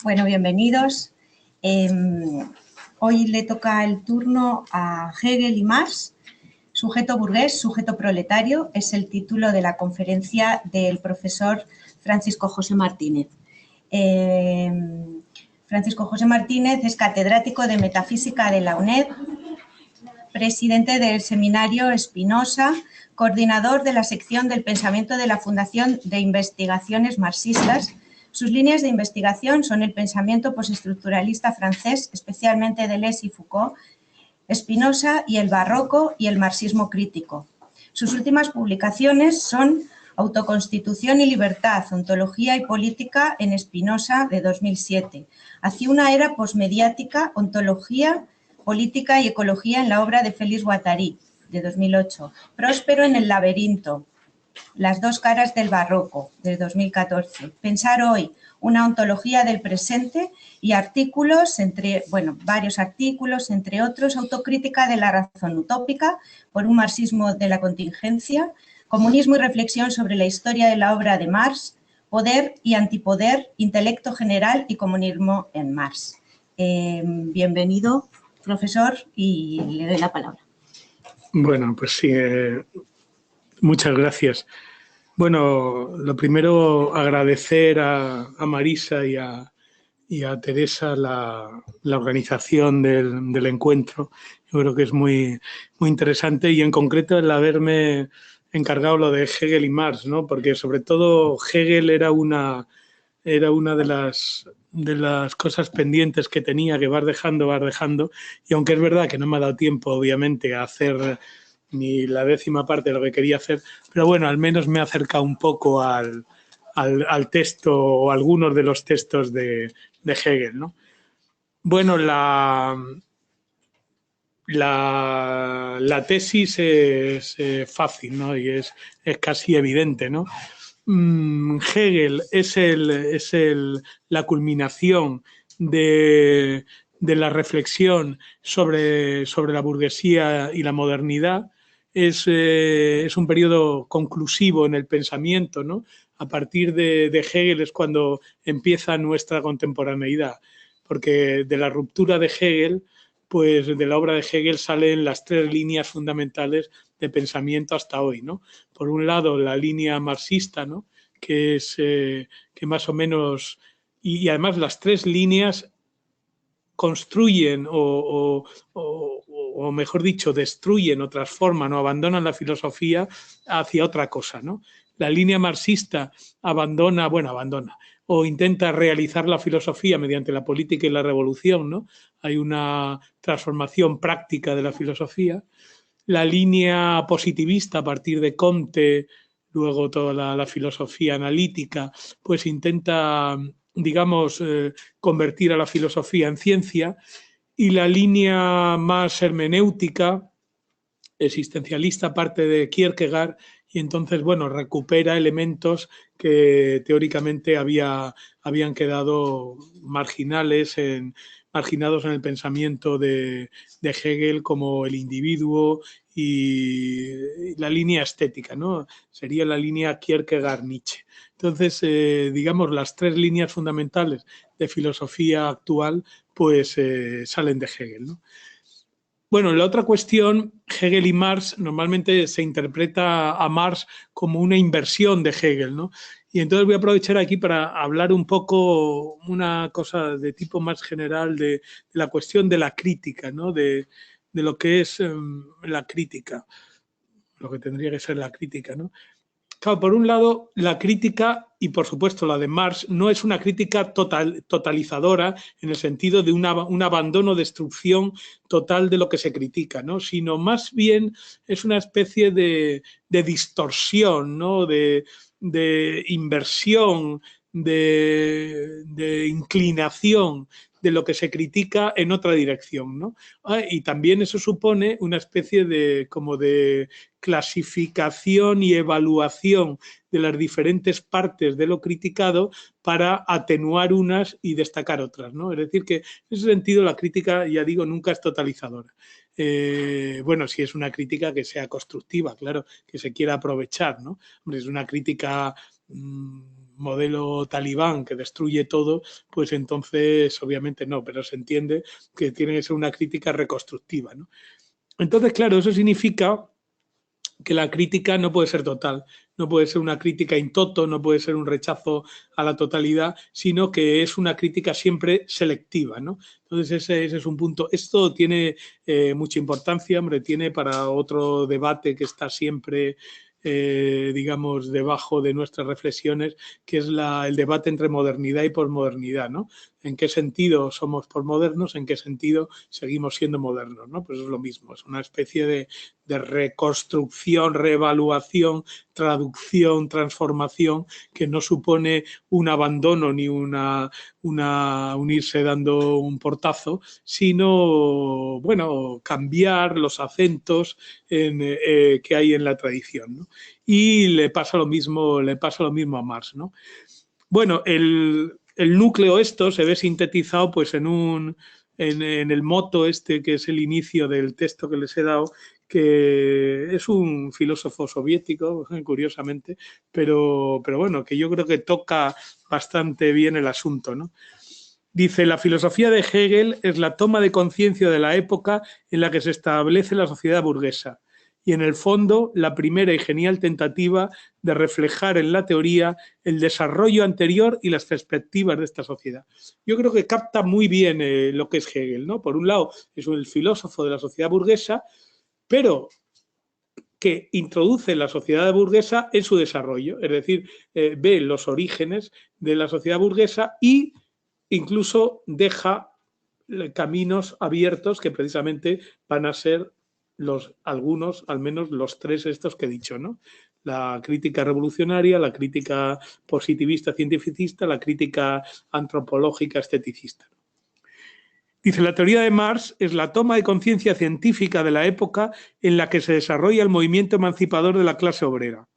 Bueno, bienvenidos. Hoy le toca el turno a Hegel y Marx. Sujeto burgués, sujeto proletario es el título de la conferencia del profesor Francisco José Martínez. Francisco José Martínez es catedrático de Metafísica de la UNED, presidente del Seminario Spinoza, coordinador de la sección del pensamiento de la Fundación de Investigaciones Marxistas. Sus líneas de investigación son el pensamiento postestructuralista francés, especialmente Deleuze y Foucault, Spinoza y el barroco y el marxismo crítico. Sus últimas publicaciones son Autoconstitución y libertad, ontología y política en Spinoza de 2007. Hacia una era posmediática, ontología, política y ecología en la obra de Félix Guattari de 2008. Próspero en el laberinto, las dos caras del barroco, de 2014. Pensar hoy, una ontología del presente y artículos, varios artículos, entre otros, autocrítica de la razón utópica por un marxismo de la contingencia, comunismo y reflexión sobre la historia de la obra de Marx, poder y antipoder, intelecto general y comunismo en Marx. Bienvenido, profesor, y le doy la palabra. Bueno, pues sí, muchas gracias. Bueno, lo primero, agradecer a Marisa y a Teresa la organización del encuentro. Yo creo que es muy, muy interesante y en concreto el haberme encargado lo de Hegel y Marx, ¿no? Porque sobre todo Hegel era una de las cosas pendientes que tenía, que vas dejando, y aunque es verdad que no me ha dado tiempo, obviamente, a hacer ni la 10ª parte de lo que quería hacer, pero bueno, al menos me he acercado un poco al texto o algunos de los textos de Hegel, ¿no? Bueno, la tesis es fácil, ¿no? Y es casi evidente, ¿no? Hegel es la culminación de la reflexión sobre la burguesía y la modernidad. Es un periodo conclusivo en el pensamiento, ¿no? A partir de Hegel es cuando empieza nuestra contemporaneidad, porque de la ruptura de Hegel, pues de la obra de Hegel salen las 3 líneas fundamentales de pensamiento hasta hoy, ¿no? Por un lado, la línea marxista, ¿no? Que es que más o menos, y además las 3 líneas construyen o mejor dicho, destruyen o transforman o abandonan la filosofía hacia otra cosa, ¿no? La línea marxista abandona o intenta realizar la filosofía mediante la política y la revolución, ¿no? Hay una transformación práctica de la filosofía. La línea positivista a partir de Comte, luego toda la filosofía analítica, pues intenta, digamos, convertir a la filosofía en ciencia, y la línea más hermenéutica, existencialista, parte de Kierkegaard, y entonces, bueno, recupera elementos que teóricamente habían quedado marginados en el pensamiento de Hegel, como el individuo y la línea estética, ¿no? Sería la línea Kierkegaard-Nietzsche. Entonces, digamos, las 3 líneas fundamentales de filosofía actual, pues salen de Hegel, ¿no? Bueno, la otra cuestión, Hegel y Marx, normalmente se interpreta a Marx como una inversión de Hegel, ¿no? Y entonces voy a aprovechar aquí para hablar un poco una cosa de tipo más general de la cuestión de la crítica, ¿no? De lo que es la crítica, lo que tendría que ser la crítica, ¿no? Claro, por un lado, la crítica, y por supuesto la de Marx, no es una crítica totalizadora en el sentido de un abandono, destrucción total de lo que se critica, ¿no? Sino más bien es una especie de distorsión, ¿no? De inversión, de inclinación de lo que se critica en otra dirección, ¿no? Y también eso supone una especie de clasificación y evaluación de las diferentes partes de lo criticado para atenuar unas y destacar otras, ¿no? Es decir, que en ese sentido la crítica, ya digo, nunca es totalizadora. Bueno, si es una crítica que sea constructiva, claro, que se quiera aprovechar, ¿no? Hombre, es una crítica modelo talibán que destruye todo, pues entonces obviamente no, pero se entiende que tiene que ser una crítica reconstructiva, ¿no? Entonces, claro, eso significa que la crítica no puede ser total, no puede ser una crítica in toto, no puede ser un rechazo a la totalidad, sino que es una crítica siempre selectiva, ¿no? Entonces ese es un punto. Esto tiene mucha importancia, hombre, tiene para otro debate que está siempre, digamos, debajo de nuestras reflexiones, que es el debate entre modernidad y posmodernidad, ¿no? ¿En qué sentido somos posmodernos? ¿En qué sentido seguimos siendo modernos? ¿No? Pues es lo mismo, es una especie de reconstrucción, reevaluación, traducción, transformación, que no supone un abandono ni unirse dando un portazo, sino, bueno, cambiar los acentos que hay en la tradición, ¿no? Y le pasa lo mismo a Marx, ¿no? Bueno, el núcleo esto se ve sintetizado pues en el moto este, que es el inicio del texto que les he dado, que es un filósofo soviético, curiosamente, pero bueno, que yo creo que toca bastante bien el asunto, ¿no? Dice, la filosofía de Hegel es la toma de conciencia de la época en la que se establece la sociedad burguesa y, en el fondo, la primera y genial tentativa de reflejar en la teoría el desarrollo anterior y las perspectivas de esta sociedad. Yo creo que capta muy bien lo que es Hegel, ¿no? Por un lado, es el filósofo de la sociedad burguesa, pero que introduce la sociedad burguesa en su desarrollo, es decir, ve los orígenes de la sociedad burguesa y incluso deja caminos abiertos que precisamente van a ser algunos, al menos los tres estos que he dicho, ¿no? La crítica revolucionaria, la crítica positivista cientificista, la crítica antropológica esteticista. Dice, la teoría de Marx es la toma de conciencia científica de la época en la que se desarrolla el movimiento emancipador de la clase obrera.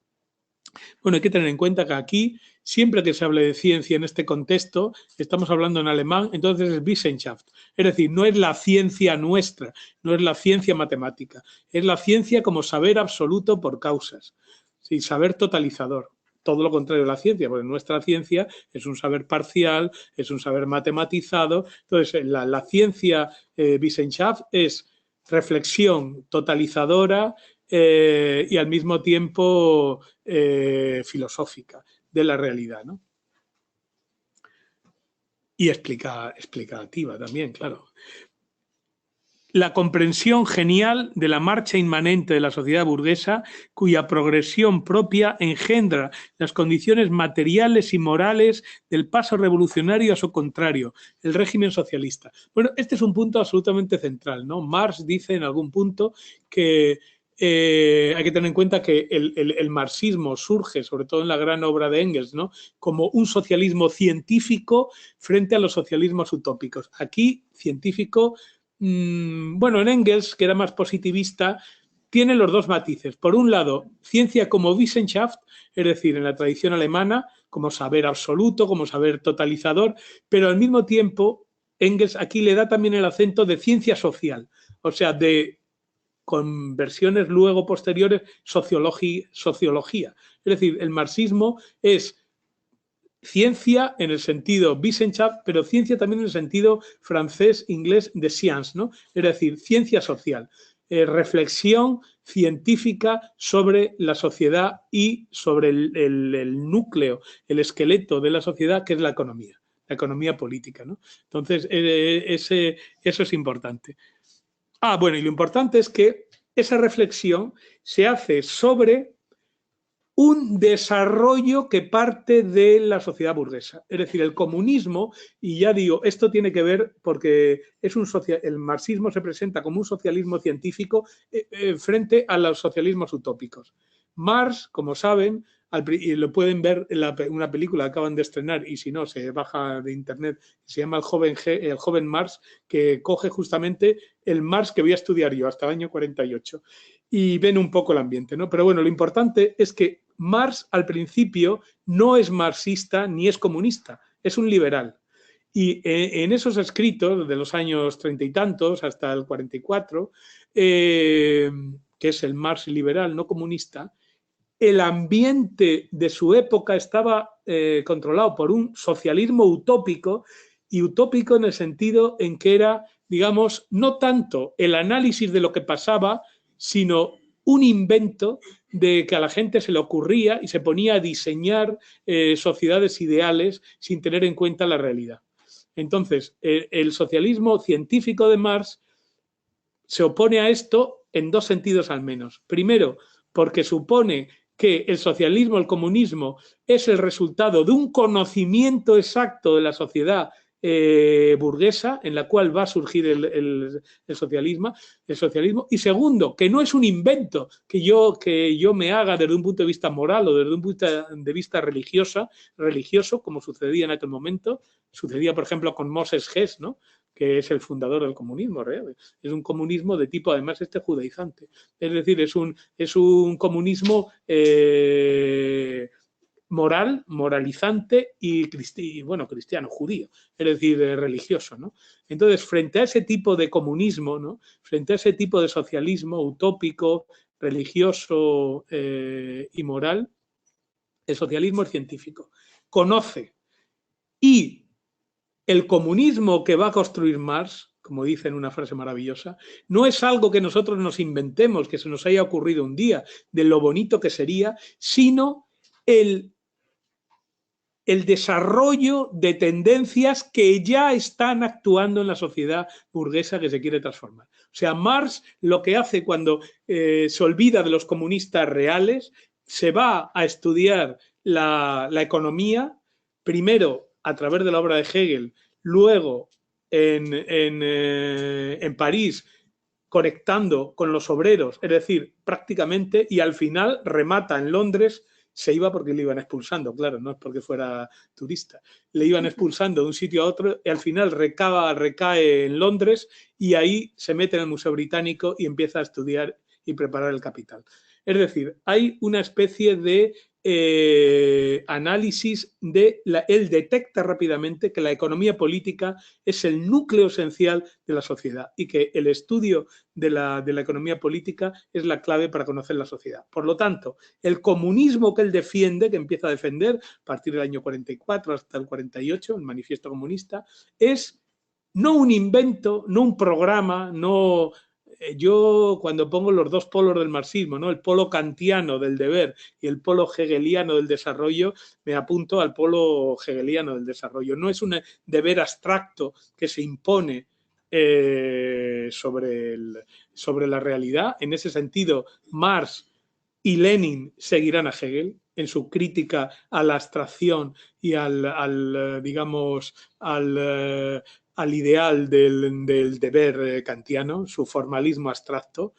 Bueno, hay que tener en cuenta que aquí, siempre que se hable de ciencia en este contexto, estamos hablando en alemán, entonces es Wissenschaft. Es decir, no es la ciencia nuestra, no es la ciencia matemática, es la ciencia como saber absoluto por causas, ¿sí? Saber totalizador. Todo lo contrario de la ciencia, porque nuestra ciencia es un saber parcial, es un saber matematizado. Entonces, la ciencia Wissenschaft es reflexión totalizadora, y al mismo tiempo filosófica de la realidad, ¿no? Y explicativa también, claro. La comprensión genial de la marcha inmanente de la sociedad burguesa, cuya progresión propia engendra las condiciones materiales y morales del paso revolucionario a su contrario, el régimen socialista. Bueno, este es un punto absolutamente central, ¿no? Marx dice en algún punto que hay que tener en cuenta que el marxismo surge, sobre todo en la gran obra de Engels, ¿no? Como un socialismo científico frente a los socialismos utópicos. Aquí, científico, bueno, en Engels, que era más positivista, tiene los dos matices. Por un lado, ciencia como Wissenschaft, es decir, en la tradición alemana, como saber absoluto, como saber totalizador, pero al mismo tiempo, Engels aquí le da también el acento de ciencia social, o sea, de con versiones luego posteriores, sociología. Es decir, el marxismo es ciencia en el sentido Wissenschaft, pero ciencia también en el sentido francés, inglés de science, ¿no? Es decir, ciencia social, reflexión científica sobre la sociedad y sobre el núcleo, el esqueleto de la sociedad, que es la economía política, ¿no? Entonces, eso es importante. Bueno, y lo importante es que esa reflexión se hace sobre un desarrollo que parte de la sociedad burguesa. Es decir, el comunismo, y ya digo, esto tiene que ver porque el marxismo se presenta como un socialismo científico frente a los socialismos utópicos. Marx, como saben, y lo pueden ver en una película que acaban de estrenar, y si no, se baja de internet, se llama el joven Marx, que coge justamente el Marx que voy a estudiar yo hasta el año 48. Y ven un poco el ambiente, ¿no? Pero bueno, lo importante es que Marx al principio no es marxista ni es comunista, es un liberal. Y en esos escritos de los años 30 y tantos hasta el 44, que es el Marx liberal, no comunista, el ambiente de su época estaba controlado por un socialismo utópico, y utópico en el sentido en que era, digamos, no tanto el análisis de lo que pasaba, sino un invento de que a la gente se le ocurría y se ponía a diseñar sociedades ideales sin tener en cuenta la realidad. Entonces, el socialismo científico de Marx se opone a esto en dos sentidos al menos. Primero, porque supone que el socialismo, el comunismo, es el resultado de un conocimiento exacto de la sociedad burguesa en la cual va a surgir el socialismo. Y segundo, que no es un invento que yo me haga desde un punto de vista moral o desde un punto de vista religioso, como sucedía en aquel momento. Sucedía, por ejemplo, con Moses Hess, ¿no?, que es el fundador del comunismo real. Es un comunismo de tipo, además, judaizante. Es decir, es un comunismo moralizante y cristiano, judío, es decir, religioso, ¿no? Entonces, frente a ese tipo de comunismo, ¿no?, frente a ese tipo de socialismo utópico, religioso y moral, el socialismo es científico. Conoce, y el comunismo que va a construir Marx, como dice en una frase maravillosa, no es algo que nosotros nos inventemos, que se nos haya ocurrido un día, de lo bonito que sería, sino el desarrollo de tendencias que ya están actuando en la sociedad burguesa que se quiere transformar. O sea, Marx lo que hace cuando se olvida de los comunistas reales, se va a estudiar la economía, primero a través de la obra de Hegel, luego en París, conectando con los obreros, es decir, prácticamente, y al final remata en Londres. Se iba porque le iban expulsando, claro, no es porque fuera turista. Le iban expulsando de un sitio a otro y al final recae en Londres y ahí se mete en el Museo Británico y empieza a estudiar y preparar el Capital. Es decir, hay una especie de análisis él detecta rápidamente que la economía política es el núcleo esencial de la sociedad y que el estudio de la economía política es la clave para conocer la sociedad. Por lo tanto, el comunismo que él defiende, que empieza a defender a partir del año 44 hasta el 48, el Manifiesto Comunista, es no un invento, no un programa, no... Yo cuando pongo los dos polos del marxismo, ¿no?, el polo kantiano del deber y el polo hegeliano del desarrollo, me apunto al polo hegeliano del desarrollo. No es un deber abstracto que se impone sobre la realidad. En ese sentido, Marx y Lenin seguirán a Hegel en su crítica a la abstracción y al ideal del deber kantiano, su formalismo abstracto,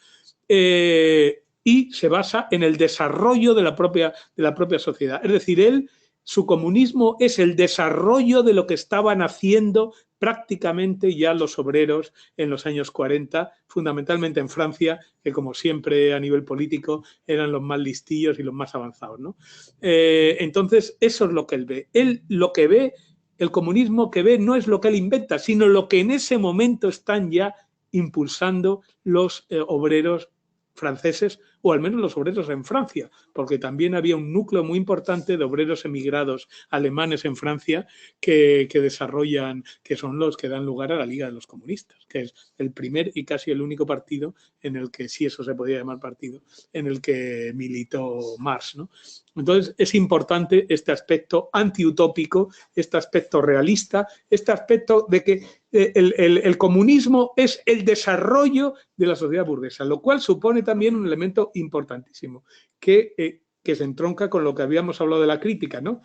y se basa en el desarrollo de la propia sociedad. Es decir, su comunismo es el desarrollo de lo que estaban haciendo prácticamente ya los obreros en los años 40, fundamentalmente en Francia, que como siempre a nivel político eran los más listillos y los más avanzados, ¿no? Entonces, eso es lo que él ve. Él lo que ve, el comunismo que ve, no es lo que él inventa, sino lo que en ese momento están ya impulsando los obreros franceses, o al menos los obreros en Francia, porque también había un núcleo muy importante de obreros emigrados alemanes en Francia que desarrollan, que son los que dan lugar a la Liga de los Comunistas, que es el primer y casi el único partido en el que, si eso se podía llamar partido, en el que militó Marx, ¿no? Entonces, es importante este aspecto antiutópico, este aspecto realista, este aspecto de que el comunismo es el desarrollo de la sociedad burguesa, lo cual supone también un elemento importantísimo que se entronca con lo que habíamos hablado de la crítica, ¿no?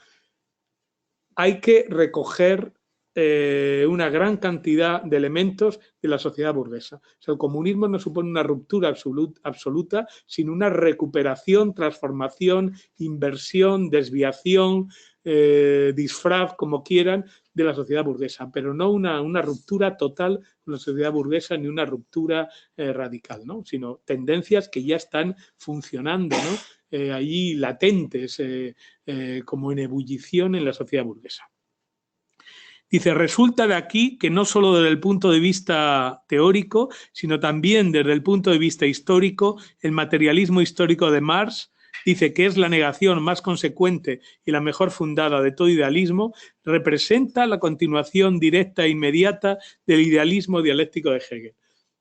Hay que recoger una gran cantidad de elementos de la sociedad burguesa. O sea, el comunismo no supone una ruptura absoluta, sino una recuperación, transformación, inversión, desviación, disfraz, como quieran, de la sociedad burguesa, pero no una ruptura total con la sociedad burguesa ni una ruptura radical, ¿no?, sino tendencias que ya están funcionando, ¿no?, allí latentes, como en ebullición en la sociedad burguesa. Dice, resulta de aquí que no solo desde el punto de vista teórico, sino también desde el punto de vista histórico, el materialismo histórico de Marx dice que es la negación más consecuente y la mejor fundada de todo idealismo, representa la continuación directa e inmediata del idealismo dialéctico de Hegel.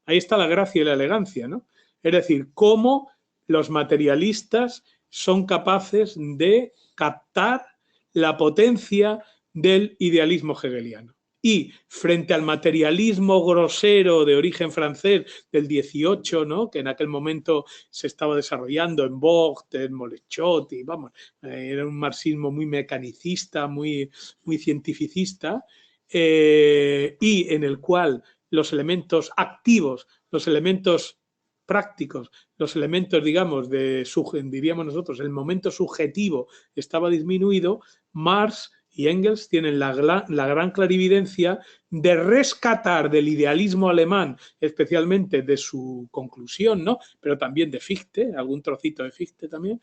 Ahí está la gracia y la elegancia, ¿no? Es decir, cómo los materialistas son capaces de captar la potencia del idealismo hegeliano. Y frente al materialismo grosero de origen francés del 18, ¿no?, que en aquel momento se estaba desarrollando en Vogt, en Moleschott, y vamos, era un marxismo muy mecanicista, muy cientificista, y en el cual los elementos activos, los elementos prácticos, los elementos, digamos, diríamos nosotros, el momento subjetivo estaba disminuido, Marx y Engels tienen la gran clarividencia de rescatar del idealismo alemán, especialmente de su conclusión, ¿no?, pero también de Fichte, algún trocito de Fichte también,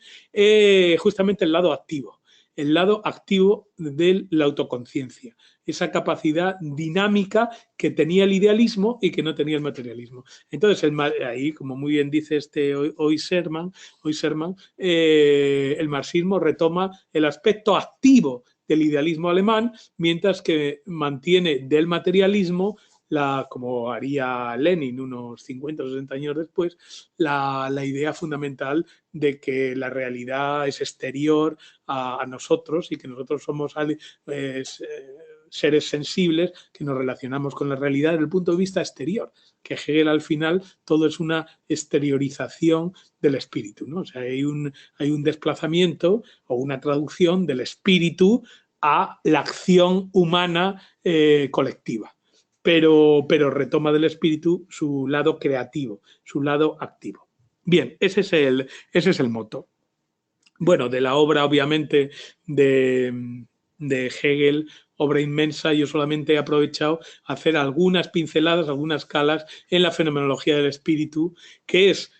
justamente el lado activo de la autoconciencia, esa capacidad dinámica que tenía el idealismo y que no tenía el materialismo. Entonces, ahí, como muy bien dice Oyserman, el marxismo retoma el aspecto activo del idealismo alemán, mientras que mantiene del materialismo, como haría Lenin unos 50 o 60 años después, la idea fundamental de que la realidad es exterior a nosotros y que nosotros somos seres sensibles que nos relacionamos con la realidad desde el punto de vista exterior, que Hegel al final todo es una exteriorización del espíritu, ¿no? O sea, hay un desplazamiento o una traducción del espíritu a la acción humana colectiva. Pero retoma del espíritu su lado creativo, su lado activo. Bien, ese es el moto. Bueno, de la obra, obviamente, de Hegel, obra inmensa, yo solamente he aprovechado a hacer algunas pinceladas, algunas calas en la fenomenología del espíritu, que es,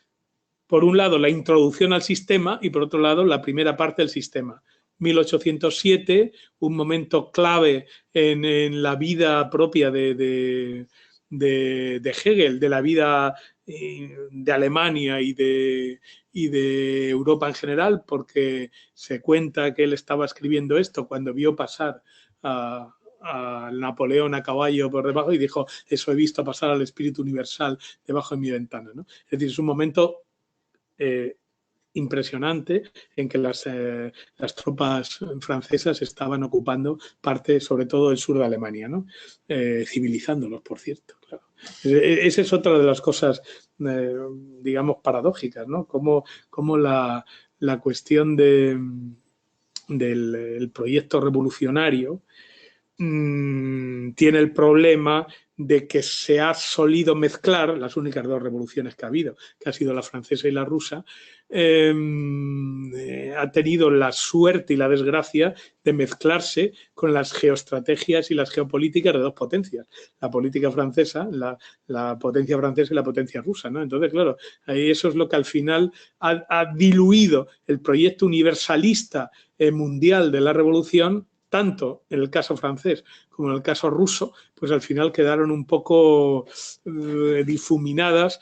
por un lado, la introducción al sistema y, por otro lado, la primera parte del sistema. 1807, un momento clave en la vida propia de Hegel, de la vida de Alemania y de Europa en general, porque se cuenta que él estaba escribiendo esto cuando vio pasar a Napoleón a caballo por debajo y dijo, eso he visto pasar al espíritu universal debajo de mi ventana, ¿no? Es decir, es un momento impresionante en que las tropas francesas estaban ocupando parte, sobre todo el sur de Alemania, ¿no? Civilizándolos, por cierto, claro. Esa es otra de las cosas, digamos, paradójicas, ¿no? Como la cuestión del proyecto revolucionario tiene el problema de que se ha solido mezclar las únicas dos revoluciones que ha habido, que ha sido la francesa y la rusa, ha tenido la suerte y la desgracia de mezclarse con las geoestrategias y las geopolíticas de dos potencias, la política francesa, la potencia francesa y la potencia rusa, ¿no? Entonces, claro, ahí eso es lo que al final ha diluido el proyecto universalista mundial de la revolución, tanto en el caso francés como en el caso ruso, pues al final quedaron un poco difuminadas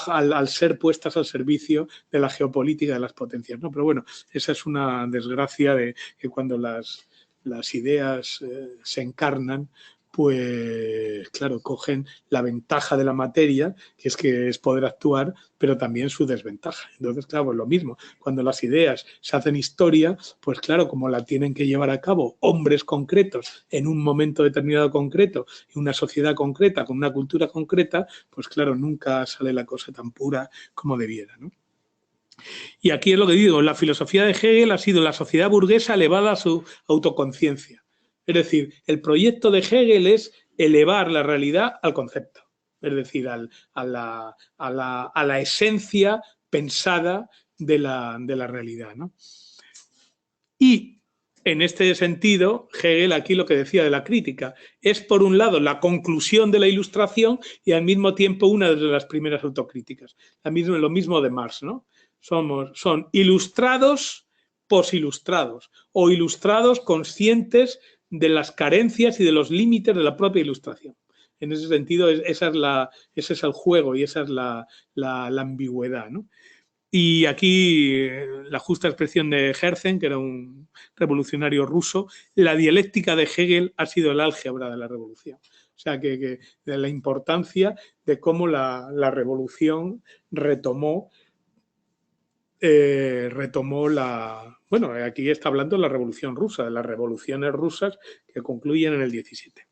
al ser puestas al servicio de la geopolítica de las potencias, ¿no? Pero bueno, esa es una desgracia de que cuando las ideas se encarnan, pues claro, cogen la ventaja de la materia, que es poder actuar, pero también su desventaja. Entonces, claro, pues lo mismo, cuando las ideas se hacen historia, pues claro, como la tienen que llevar a cabo hombres concretos en un momento determinado concreto, en una sociedad concreta, con una cultura concreta, pues claro, nunca sale la cosa tan pura como debiera, ¿no? Y aquí es lo que digo, la filosofía de Hegel ha sido la sociedad burguesa elevada a su autoconciencia. Es decir, el proyecto de Hegel es elevar la realidad al concepto, es decir, a la esencia pensada de la realidad, ¿no? Y en este sentido, Hegel aquí lo que decía de la crítica es, por un lado, la conclusión de la Ilustración y al mismo tiempo una de las primeras autocríticas. Lo mismo de Marx, ¿no? Son ilustrados posilustrados o ilustrados conscientes de las carencias y de los límites de la propia Ilustración. En ese sentido, ese es el juego y esa es la ambigüedad, ¿no? Y aquí la justa expresión de Herzen, que era un revolucionario ruso, la dialéctica de Hegel ha sido el álgebra de la revolución. O sea, que de la importancia de cómo la revolución retomó bueno, aquí está hablando de la revolución rusa, de las revoluciones rusas que concluyen en el 17.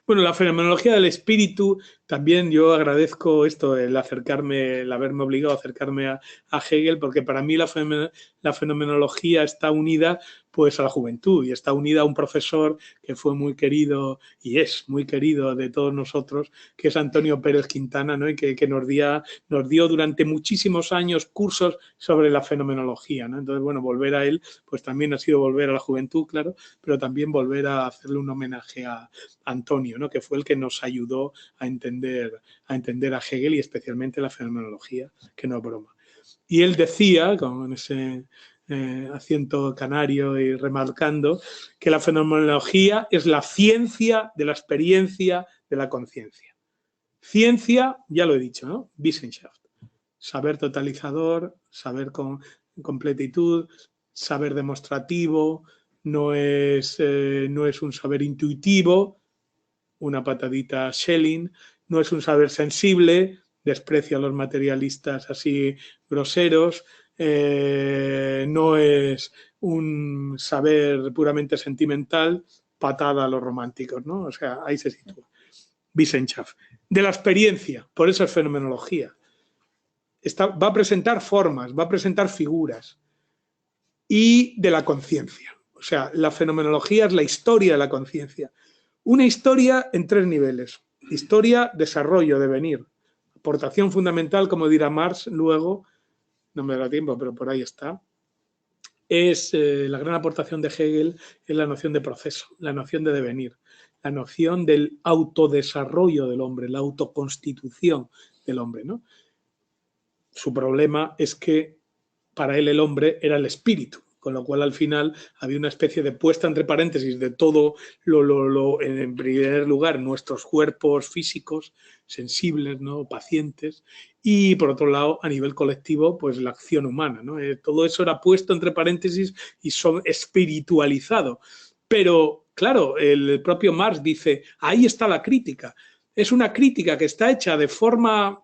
Bueno, la fenomenología del espíritu, también yo agradezco esto, el haberme obligado a acercarme a Hegel, porque para mí la fenomenología está unida pues a la juventud y está unida a un profesor que fue muy querido y es muy querido de todos nosotros, que es Antonio Pérez Quintana, ¿no? Y que nos dio durante muchísimos años cursos sobre la fenomenología, ¿no? Entonces, bueno, volver a él pues también ha sido volver a la juventud, claro, pero también volver a hacerle un homenaje a Antonio, ¿no? Que fue el que nos ayudó a entender a Hegel y especialmente la fenomenología, que no es broma. Y él decía, con ese acento canario y remarcando, que la fenomenología es la ciencia de la experiencia de la conciencia. Ciencia, ya lo he dicho, ¿no? Wissenschaft. Saber totalizador, saber con completitud, saber demostrativo, no es un saber intuitivo, una patadita a Schelling, no es un saber sensible, desprecia a los materialistas así groseros, no es un saber puramente sentimental, patada a los románticos, ¿no? O sea, ahí se sitúa. Wissenschaft. De la experiencia, por eso es fenomenología. Va a presentar formas, va a presentar figuras. Y de la conciencia. O sea, la fenomenología es la historia de la conciencia. Una historia en 3 niveles. Historia, desarrollo, devenir. Aportación fundamental, como dirá Marx luego, no me da tiempo, pero por ahí está, es la gran aportación de Hegel es la noción de proceso, la noción de devenir, la noción del autodesarrollo del hombre, la autoconstitución del hombre, ¿no? Su problema es que para él el hombre era el espíritu, con lo cual al final había una especie de puesta entre paréntesis de todo en primer lugar, nuestros cuerpos físicos, sensibles, ¿no? Pacientes, y por otro lado, a nivel colectivo, pues la acción humana, ¿no? Todo eso era puesto entre paréntesis y espiritualizado. Pero, claro, el propio Marx dice, ahí está la crítica. Es una crítica que está hecha de forma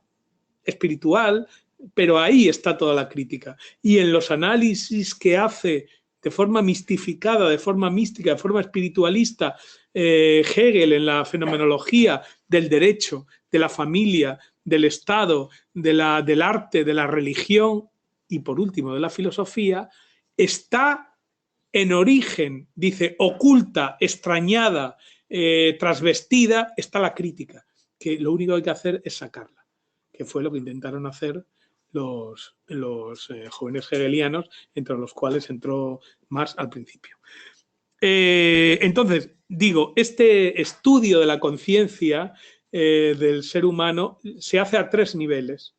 espiritual, pero ahí está toda la crítica. Y en los análisis que hace de forma mistificada, de forma mística, de forma espiritualista, Hegel en la fenomenología del derecho, de la familia, del Estado, del arte, de la religión y por último de la filosofía, está en origen, dice, oculta, extrañada, trasvestida, está la crítica, que lo único que hay que hacer es sacarla, que fue lo que intentaron hacer los jóvenes hegelianos, entre los cuales entró Marx al principio. Entonces, digo, este estudio de la conciencia del ser humano se hace a 3 niveles.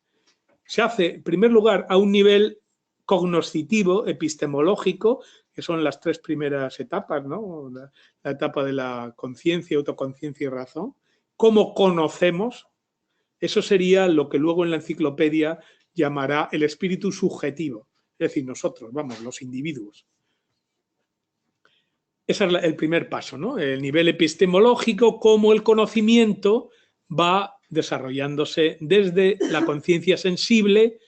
Se hace, en primer lugar, a un nivel cognoscitivo, epistemológico, que son las 3 primeras etapas, ¿no? La etapa de la conciencia, autoconciencia y razón. ¿Cómo conocemos? Eso sería lo que luego en la enciclopedia llamará el espíritu subjetivo, es decir, nosotros, vamos, los individuos. Ese es el primer paso, ¿no? El nivel epistemológico, cómo el conocimiento va desarrollándose desde la conciencia sensible,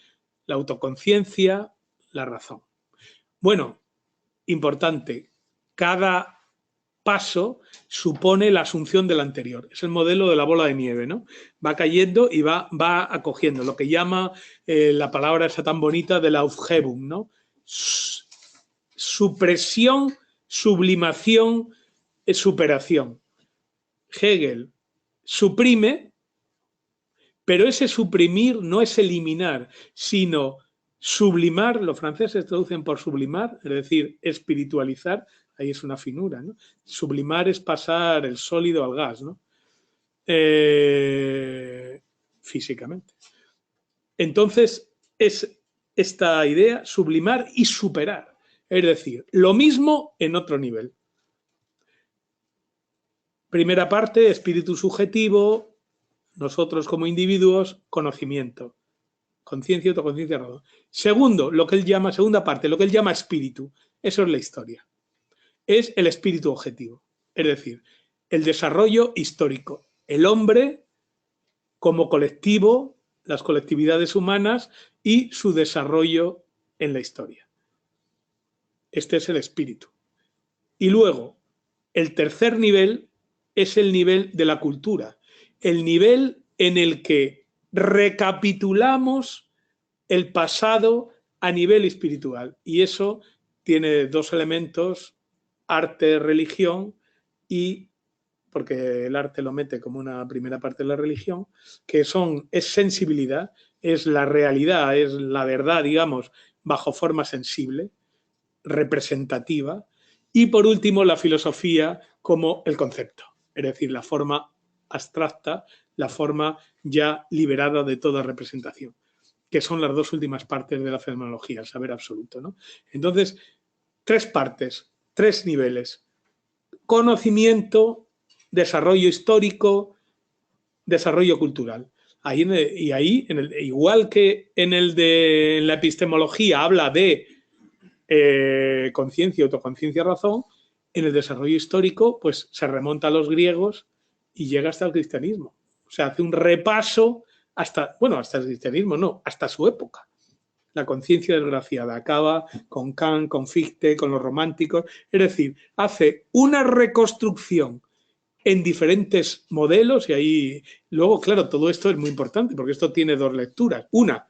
la autoconciencia, la razón. Bueno, importante, cada paso supone la asunción del anterior. Es el modelo de la bola de nieve, ¿no? Va cayendo y va acogiendo, lo que llama la palabra esa tan bonita del Aufhebung, ¿no? Supresión, sublimación, superación. Hegel suprime, pero ese suprimir no es eliminar, sino sublimar, los franceses traducen por sublimar, es decir, espiritualizar, ahí es una finura, ¿no? Sublimar es pasar el sólido al gas, ¿no? Físicamente. Entonces, es esta idea, sublimar y superar, es decir, lo mismo en otro nivel. Primera parte, espíritu subjetivo, nosotros como individuos, conocimiento. conciencia, autoconciencia, razón. Segundo, lo que él llama, segunda parte, lo que él llama espíritu. Eso es la historia. Es el espíritu objetivo. Es decir, el desarrollo histórico. El hombre como colectivo, las colectividades humanas y su desarrollo en la historia. Este es el espíritu. Y luego, el tercer nivel es el nivel de la cultura. El nivel en el que recapitulamos el pasado a nivel espiritual. Y eso tiene dos elementos, arte, religión, y porque el arte lo mete como una primera parte de la religión, que es sensibilidad, es la realidad, es la verdad, digamos, bajo forma sensible, representativa, y por último la filosofía como el concepto, es decir, la forma abstracta, la forma ya liberada de toda representación, que son las dos últimas partes de la fenomenología, el saber absoluto, ¿no? Entonces, tres partes, tres niveles: conocimiento, desarrollo histórico, desarrollo cultural. Ahí igual que en la epistemología habla de conciencia, autoconciencia, razón, en el desarrollo histórico pues se remonta a los griegos y llega hasta el cristianismo. O sea, hace un repaso hasta el cristianismo, no, hasta su época. La conciencia desgraciada acaba con Kant, con Fichte, con los románticos. Es decir, hace una reconstrucción en diferentes modelos y ahí luego, claro, todo esto es muy importante porque esto tiene dos lecturas. Una,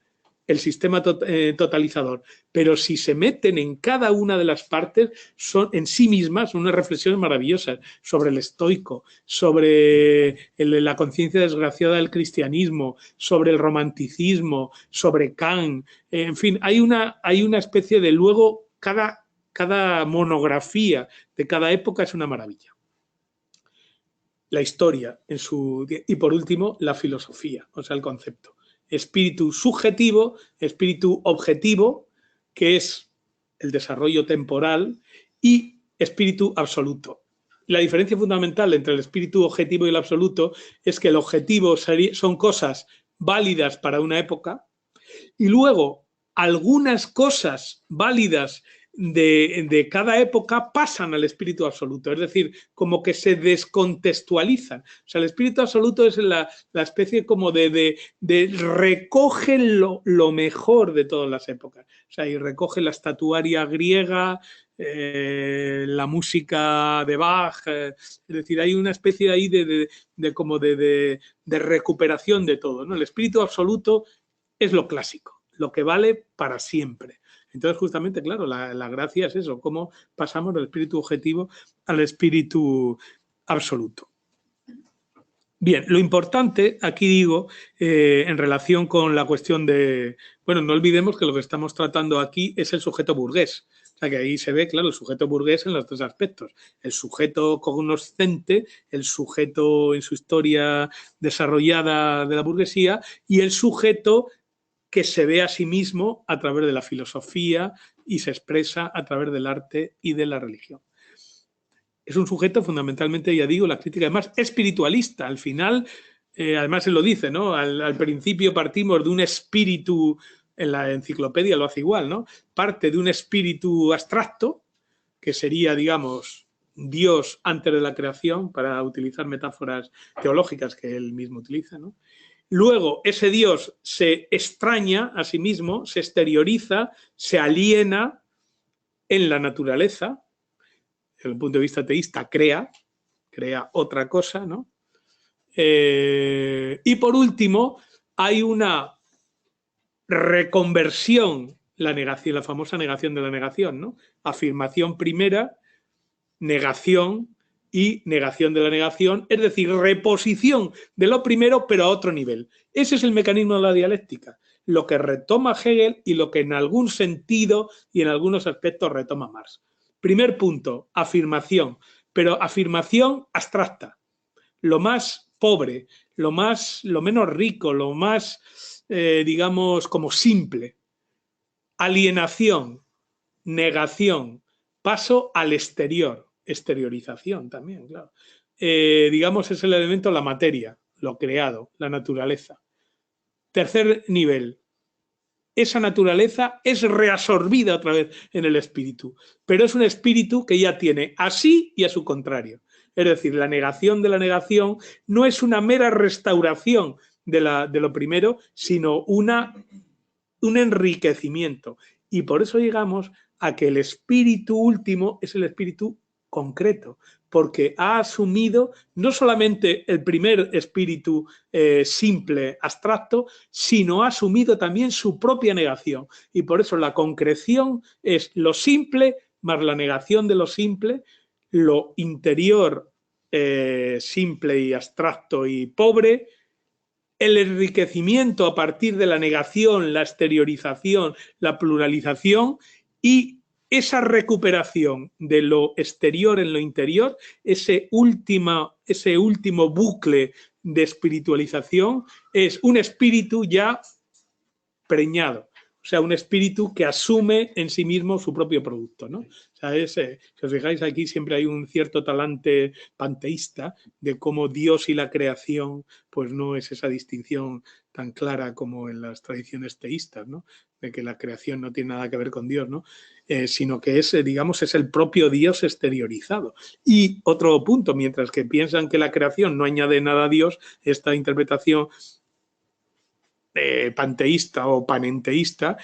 el sistema totalizador, pero si se meten en cada una de las partes, son en sí mismas unas reflexiones maravillosas sobre el estoico, sobre la conciencia desgraciada del cristianismo, sobre el romanticismo, sobre Kant, en fin, hay una especie de luego cada monografía de cada época es una maravilla. La historia y por último la filosofía, o sea, el concepto. Espíritu subjetivo, espíritu objetivo, que es el desarrollo temporal, y espíritu absoluto. La diferencia fundamental entre el espíritu objetivo y el absoluto es que el objetivo son cosas válidas para una época y luego algunas cosas válidas de cada época pasan al espíritu absoluto, es decir, como que se descontextualizan. O sea, el espíritu absoluto es la especie como de recoge lo mejor de todas las épocas. O sea, y recoge la estatuaria griega, la música de Bach, es decir, hay una especie ahí de recuperación de todo, ¿no? El espíritu absoluto es lo clásico, lo que vale para siempre. Entonces, justamente, claro, la gracia es eso, cómo pasamos del espíritu objetivo al espíritu absoluto. Bien, lo importante, aquí digo, en relación con la cuestión de... Bueno, no olvidemos que lo que estamos tratando aquí es el sujeto burgués. O sea, que ahí se ve, claro, el sujeto burgués en los tres aspectos. El sujeto cognoscente, el sujeto en su historia desarrollada de la burguesía y el sujeto que se ve a sí mismo a través de la filosofía y se expresa a través del arte y de la religión. Es un sujeto fundamentalmente, ya digo, la crítica además espiritualista. Al final, además se lo dice, ¿no? Al principio partimos de un espíritu, en la enciclopedia lo hace igual, ¿no? Parte de un espíritu abstracto, que sería, digamos, Dios antes de la creación, para utilizar metáforas teológicas que él mismo utiliza, ¿no? Luego, ese Dios se extraña a sí mismo, se exterioriza, se aliena en la naturaleza, desde el punto de vista teísta, crea otra cosa, ¿no? Y por último, hay una reconversión, la negación, la famosa negación de la negación, ¿no? Afirmación primera, negación y negación de la negación, es decir, reposición de lo primero pero a otro nivel. Ese es el mecanismo de la dialéctica, lo que retoma Hegel y lo que en algún sentido y en algunos aspectos retoma Marx. Primer punto, afirmación, pero afirmación abstracta, lo más pobre, lo menos rico, lo más, digamos, como simple. Alienación, negación, paso al exterior, exteriorización también, claro. Digamos, es el elemento, la materia, lo creado, la naturaleza. Tercer nivel, esa naturaleza es reabsorbida otra vez en el espíritu, pero es un espíritu que ya tiene a sí y a su contrario. Es decir, la negación de la negación no es una mera restauración de lo primero, sino un enriquecimiento. Y por eso llegamos a que el espíritu último es el espíritu concreto, porque ha asumido no solamente el primer espíritu simple, abstracto, sino ha asumido también su propia negación. Y por eso la concreción es lo simple más la negación de lo simple, lo interior simple y abstracto y pobre, el enriquecimiento a partir de la negación, la exteriorización, la pluralización y esa recuperación de lo exterior en lo interior, ese último bucle de espiritualización es un espíritu ya preñado. O sea, un espíritu que asume en sí mismo su propio producto, ¿no? O sea, si os fijáis aquí siempre hay un cierto talante panteísta de cómo Dios y la creación pues no es esa distinción tan clara como en las tradiciones teístas, ¿no? De que la creación no tiene nada que ver con Dios, ¿no? Sino que es, digamos, es el propio Dios exteriorizado. Y otro punto, mientras que piensan que la creación no añade nada a Dios, esta interpretación panteísta o panenteísta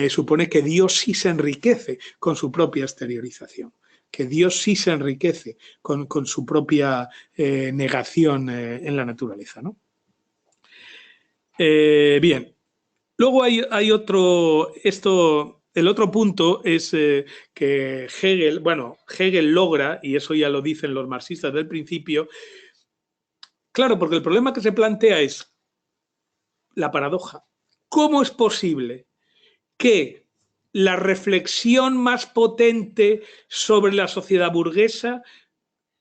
supone que Dios sí se enriquece con su propia exteriorización, que Dios sí se enriquece con su propia negación en la naturaleza, ¿no? Bien, luego hay otro, el otro punto es que Hegel logra, y eso ya lo dicen los marxistas del principio, claro, porque el problema que se plantea es la paradoja. ¿Cómo es posible que la reflexión más potente sobre la sociedad burguesa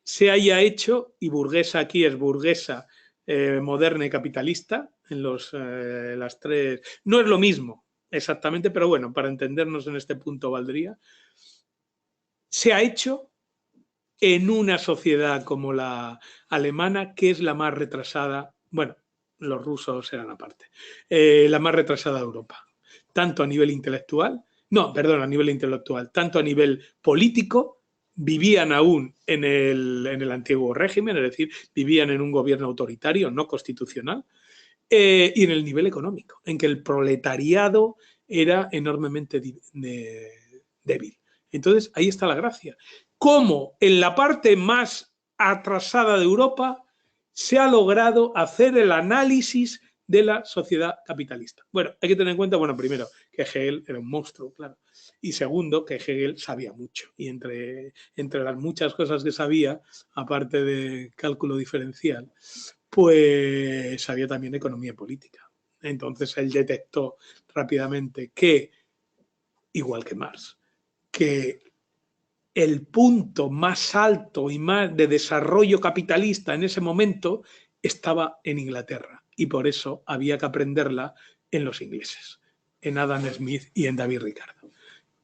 se haya hecho, y burguesa aquí es burguesa moderna y capitalista, en las tres, no es lo mismo exactamente, pero bueno, para entendernos en este punto valdría, se ha hecho en una sociedad como la alemana, que es la más retrasada, bueno, los rusos eran aparte, la más retrasada de Europa, tanto a nivel intelectual, a nivel intelectual, tanto a nivel político, vivían aún en el antiguo régimen, es decir, vivían en un gobierno autoritario, no constitucional, y en el nivel económico, en que el proletariado era enormemente débil. Entonces, ahí está la gracia. Cómo en la parte más atrasada de Europa se ha logrado hacer el análisis de la sociedad capitalista. Bueno, hay que tener en cuenta, bueno, primero, que Hegel era un monstruo, claro. Y segundo, que Hegel sabía mucho. Y entre las muchas cosas que sabía, aparte de cálculo diferencial, pues sabía también economía política. Entonces él detectó rápidamente que, igual que Marx, que el punto más alto y más de desarrollo capitalista en ese momento estaba en Inglaterra y por eso había que aprenderla en los ingleses, en Adam Smith y en David Ricardo.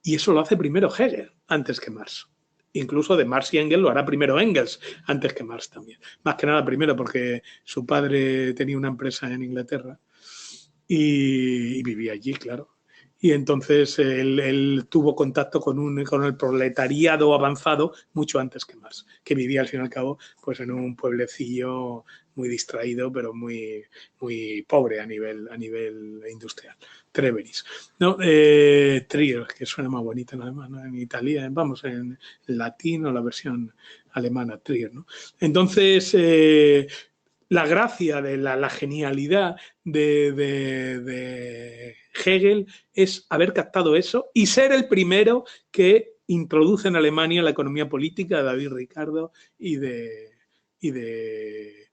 Y eso lo hace primero Hegel, antes que Marx. Incluso de Marx y Engels lo hará primero Engels, antes que Marx también. Más que nada primero porque su padre tenía una empresa en Inglaterra y vivía allí, claro. Y entonces él tuvo contacto con el proletariado avanzado mucho antes que Marx, que vivía al fin y al cabo pues en un pueblecillo muy distraído, pero muy, muy pobre a nivel industrial. Treveris. ¿No? Trier, que suena más bonita nada más, ¿no? En Italia, vamos, en latín o la versión alemana, Trier, ¿no? Entonces, la gracia de la genialidad de Hegel es haber captado eso y ser el primero que introduce en Alemania la economía política de David Ricardo y de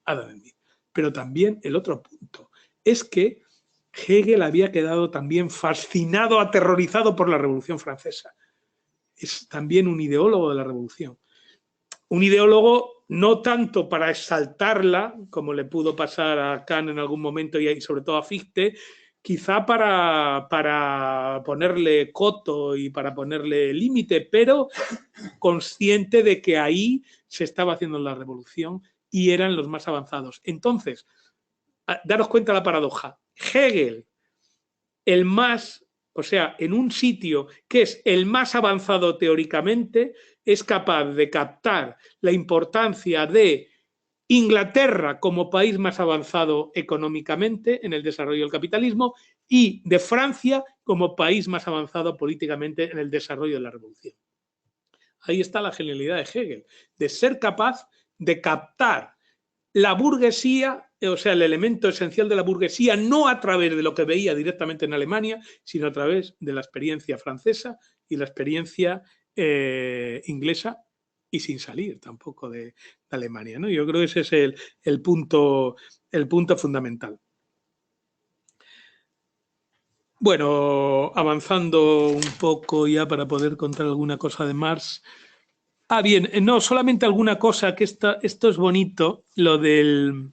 Adam Smith. Pero también el otro punto es que Hegel había quedado también fascinado, aterrorizado por la Revolución Francesa. Es también un ideólogo de la Revolución. Un ideólogo no tanto para exaltarla, como le pudo pasar a Kant en algún momento y sobre todo a Fichte, quizá para ponerle coto y para ponerle límite, pero consciente de que ahí se estaba haciendo la revolución y eran los más avanzados. Entonces, daros cuenta de la paradoja. Hegel, el más O sea, en un sitio que es el más avanzado teóricamente, es capaz de captar la importancia de Inglaterra como país más avanzado económicamente en el desarrollo del capitalismo y de Francia como país más avanzado políticamente en el desarrollo de la revolución. Ahí está la genialidad de Hegel, de ser capaz de captar la burguesía, o sea, el elemento esencial de la burguesía, no a través de lo que veía directamente en Alemania, sino a través de la experiencia francesa y la experiencia inglesa, y sin salir tampoco de Alemania, ¿no? Yo creo que ese es el punto fundamental. Bueno, avanzando un poco ya para poder contar alguna cosa de Marx. Bien, no, solamente alguna cosa, que esto es bonito, lo de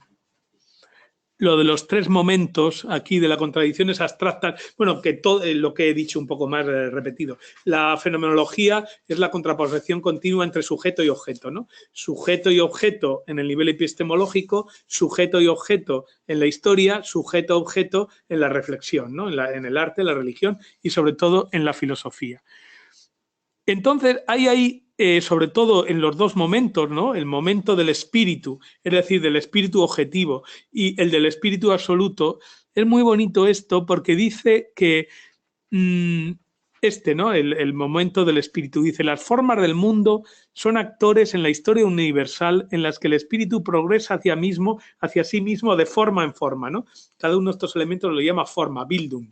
los tres momentos aquí de las contradicciones abstractas, bueno, que todo lo que he dicho un poco más repetido. La fenomenología es la contraposición continua entre sujeto y objeto, ¿no? Sujeto y objeto en el nivel epistemológico, sujeto y objeto en la historia, sujeto-objeto en la reflexión, ¿no? En el arte, la religión y sobre todo en la filosofía. Entonces, hay ahí, sobre todo en los dos momentos, ¿no? El momento del espíritu, es decir, del espíritu objetivo, y el del espíritu absoluto. Es muy bonito esto porque dice que ¿no? El momento del espíritu. Dice, las formas del mundo son actores en la historia universal en las que el espíritu progresa hacia sí mismo de forma en forma, ¿no? Cada uno de estos elementos lo llama forma, Bildung.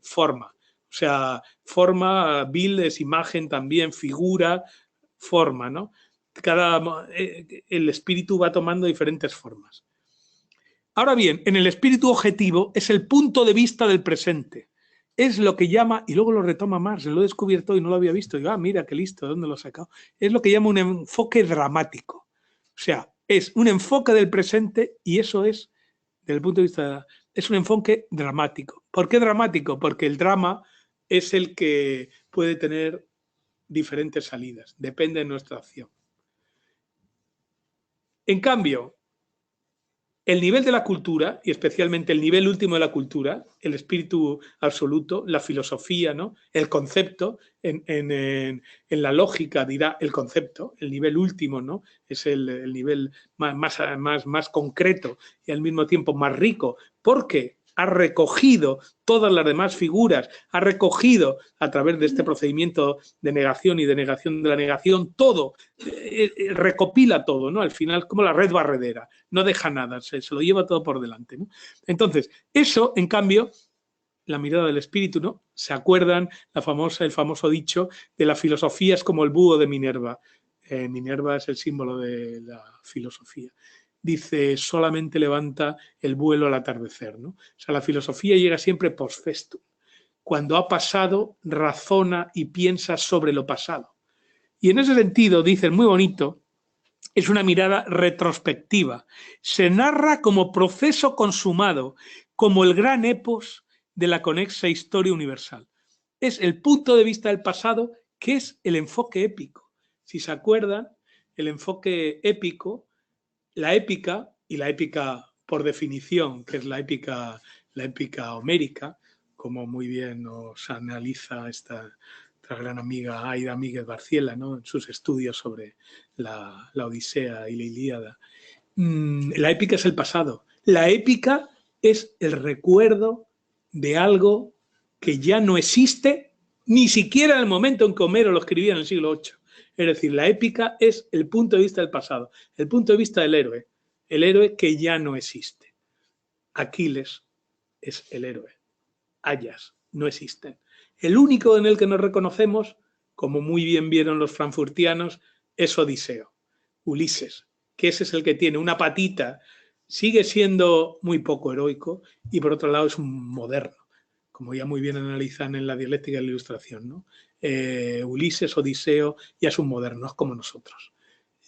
Forma. O sea, forma, Bild es imagen también, figura, forma, ¿no? El espíritu va tomando diferentes formas. Ahora bien, en el espíritu objetivo es el punto de vista del presente. Es lo que llama, y luego lo retoma Marx, lo he descubierto y no lo había visto. Y digo, mira, qué listo, ¿de dónde lo he sacado? Es lo que llama un enfoque dramático. O sea, es un enfoque del presente y eso es, desde el punto de vista, es un enfoque dramático. ¿Por qué dramático? Porque el drama es el que puede tener diferentes salidas, depende de nuestra acción. En cambio, el nivel de la cultura, y especialmente el nivel último de la cultura, el espíritu absoluto, la filosofía, ¿no? El concepto, en la lógica dirá el concepto, el nivel último, ¿no? Es el nivel más concreto y al mismo tiempo más rico, porque ha recogido todas las demás figuras, ha recogido a través de este procedimiento de negación y de negación de la negación todo, recopila todo, ¿no? Al final, como la red barredera, no deja nada, se lo lleva todo por delante, ¿no? Entonces, eso, en cambio, la mirada del espíritu, ¿no? ¿Se acuerdan el famoso dicho de la filosofía es como el búho de Minerva? Minerva es el símbolo de la filosofía. Dice, solamente levanta el vuelo al atardecer, ¿no? O sea, la filosofía llega siempre post festum. Cuando ha pasado, razona y piensa sobre lo pasado. Y en ese sentido, dicen muy bonito, es una mirada retrospectiva. Se narra como proceso consumado, como el gran epos de la conexa historia universal. Es el punto de vista del pasado que es el enfoque épico. Si se acuerdan, el enfoque épico, la épica, y la épica por definición, que es la épica homérica, como muy bien nos analiza esta gran amiga Aida Míguez Barciela, ¿no? En sus estudios sobre la Odisea y la Ilíada. La épica es el pasado. La épica es el recuerdo de algo que ya no existe, ni siquiera en el momento en que Homero lo escribía en el siglo VIII. Es decir, la épica es el punto de vista del pasado, el punto de vista del héroe, el héroe que ya no existe. Aquiles es el héroe. Ayas no existen. El único en el que nos reconocemos, como muy bien vieron los frankfurtianos, es Odiseo, Ulises, que ese es el que tiene una patita, sigue siendo muy poco heroico y por otro lado es un moderno, como ya muy bien analizan en la dialéctica de la Ilustración, ¿no? Ulises, Odiseo, ya es un moderno, es como nosotros.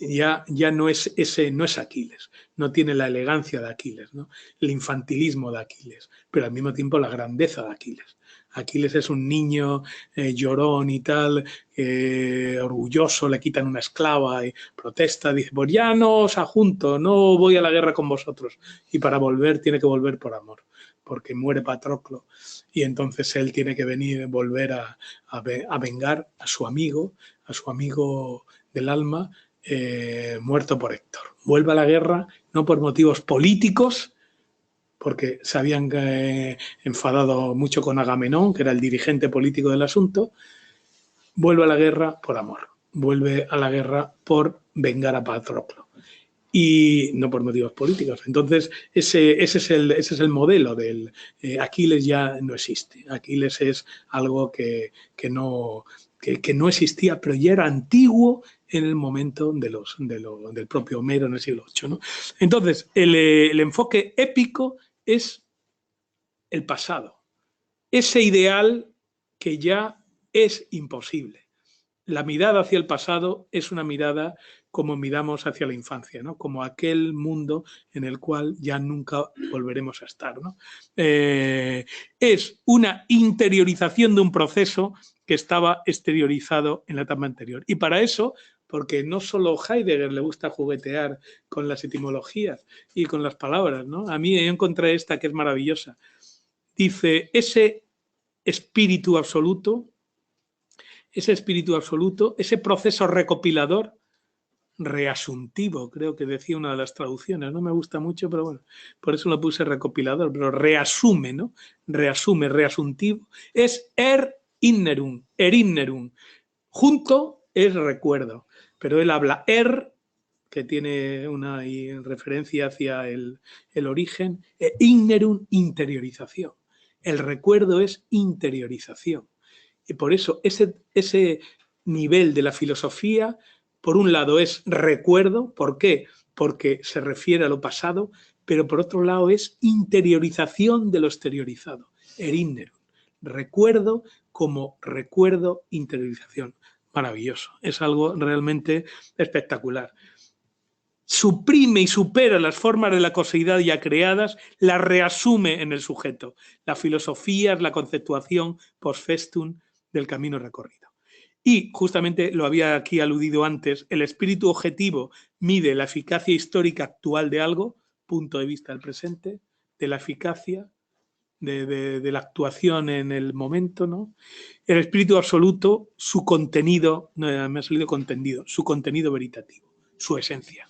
ya no es ese, no es Aquiles, no tiene la elegancia de Aquiles, ¿no? El infantilismo de Aquiles, pero al mismo tiempo la grandeza de Aquiles. Aquiles es un niño llorón y tal, orgulloso, le quitan una esclava y protesta, dice, pues ya no os ajunto, no voy a la guerra con vosotros. Y para volver tiene que volver por amor, porque muere Patroclo y entonces él tiene que volver a vengar a su amigo del alma, muerto por Héctor. Vuelve a la guerra no por motivos políticos, porque se habían enfadado mucho con Agamenón, que era el dirigente político del asunto. Vuelve a la guerra por amor, vuelve a la guerra por vengar a Patroclo y no por motivos políticos. Entonces, ese es el modelo del Aquiles ya no existe. Aquiles es algo que no existía, pero ya era antiguo en el momento del propio Homero en el siglo VIII, ¿no? Entonces, el enfoque épico es el pasado, ese ideal que ya es imposible. La mirada hacia el pasado es una mirada como miramos hacia la infancia, ¿no? Como aquel mundo en el cual ya nunca volveremos a estar, ¿no? Es una interiorización de un proceso que estaba exteriorizado en la etapa anterior. Y para eso, porque no solo Heidegger le gusta juguetear con las etimologías y con las palabras, ¿no? A mí yo encontré esta que es maravillosa. Dice, ese espíritu absoluto, ese proceso recopilador, reasuntivo, creo que decía una de las traducciones, no me gusta mucho, pero bueno, por eso lo puse recopilador, pero reasume, ¿no? Reasuntivo, es innerum, junto es recuerdo, pero él habla que tiene una referencia hacia el origen, innerum, interiorización. El recuerdo es interiorización. Y por eso ese nivel de la filosofía, por un lado es recuerdo, ¿por qué? Porque se refiere a lo pasado, pero por otro lado es interiorización de lo exteriorizado, innerum. Recuerdo como recuerdo, interiorización. Maravilloso, es algo realmente espectacular. Suprime y supera las formas de la causalidad ya creadas, las reasume en el sujeto. La filosofía es la conceptuación post festum del camino recorrido. Y justamente lo había aquí aludido antes, el espíritu objetivo mide la eficacia histórica actual de algo, punto de vista del presente, de la eficacia, de la actuación en el momento, ¿no? El espíritu absoluto, su contenido, no, me ha salido contendido, su contenido veritativo, su esencia.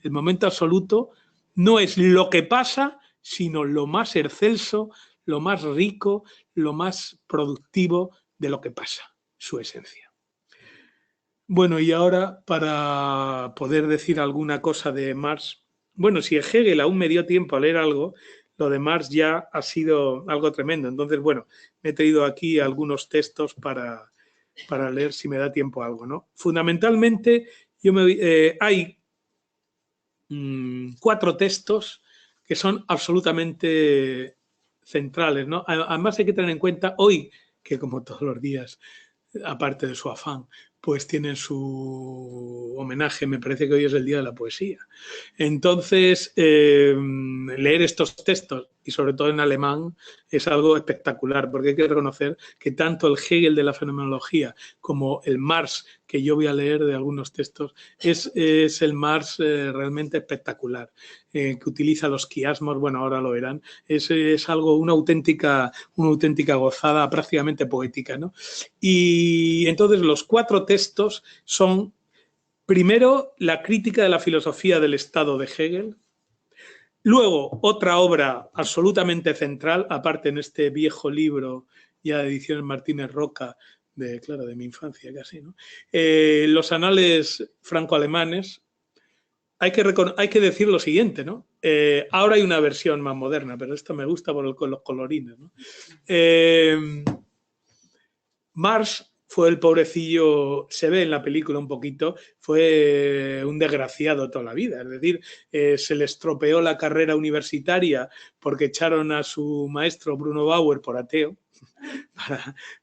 El momento absoluto no es lo que pasa, sino lo más excelso, lo más rico, lo más productivo de lo que pasa, su esencia. Bueno, y ahora para poder decir alguna cosa de Marx, bueno, si Hegel aún me dio tiempo a leer algo, lo de Marx ya ha sido algo tremendo. Entonces, bueno, me he traído aquí algunos textos para leer si me da tiempo a algo, ¿no? Fundamentalmente, hay 4 textos que son absolutamente centrales, ¿no? Además hay que tener en cuenta hoy, que como todos los días, aparte de su afán, pues tienen su homenaje, me parece que hoy es el Día de la Poesía. Entonces, leer estos textos, y sobre todo en alemán, es algo espectacular, porque hay que reconocer que tanto el Hegel de la fenomenología como el Marx, que yo voy a leer de algunos textos, es el Marx realmente espectacular, que utiliza los quiasmos, bueno, ahora lo verán, es algo, una auténtica gozada prácticamente poética, ¿no? Y entonces los 4 textos son, primero, la crítica de la filosofía del Estado de Hegel. Luego, otra obra absolutamente central, aparte en este viejo libro ya de ediciones Martínez Roca, de mi infancia casi, ¿no? Los anales franco-alemanes. Hay que decir lo siguiente, ¿no? Ahora hay una versión más moderna, pero esto me gusta por los colorines, ¿no? Marx fue el pobrecillo, se ve en la película un poquito, fue un desgraciado toda la vida. Es decir, se le estropeó la carrera universitaria porque echaron a su maestro Bruno Bauer por ateo.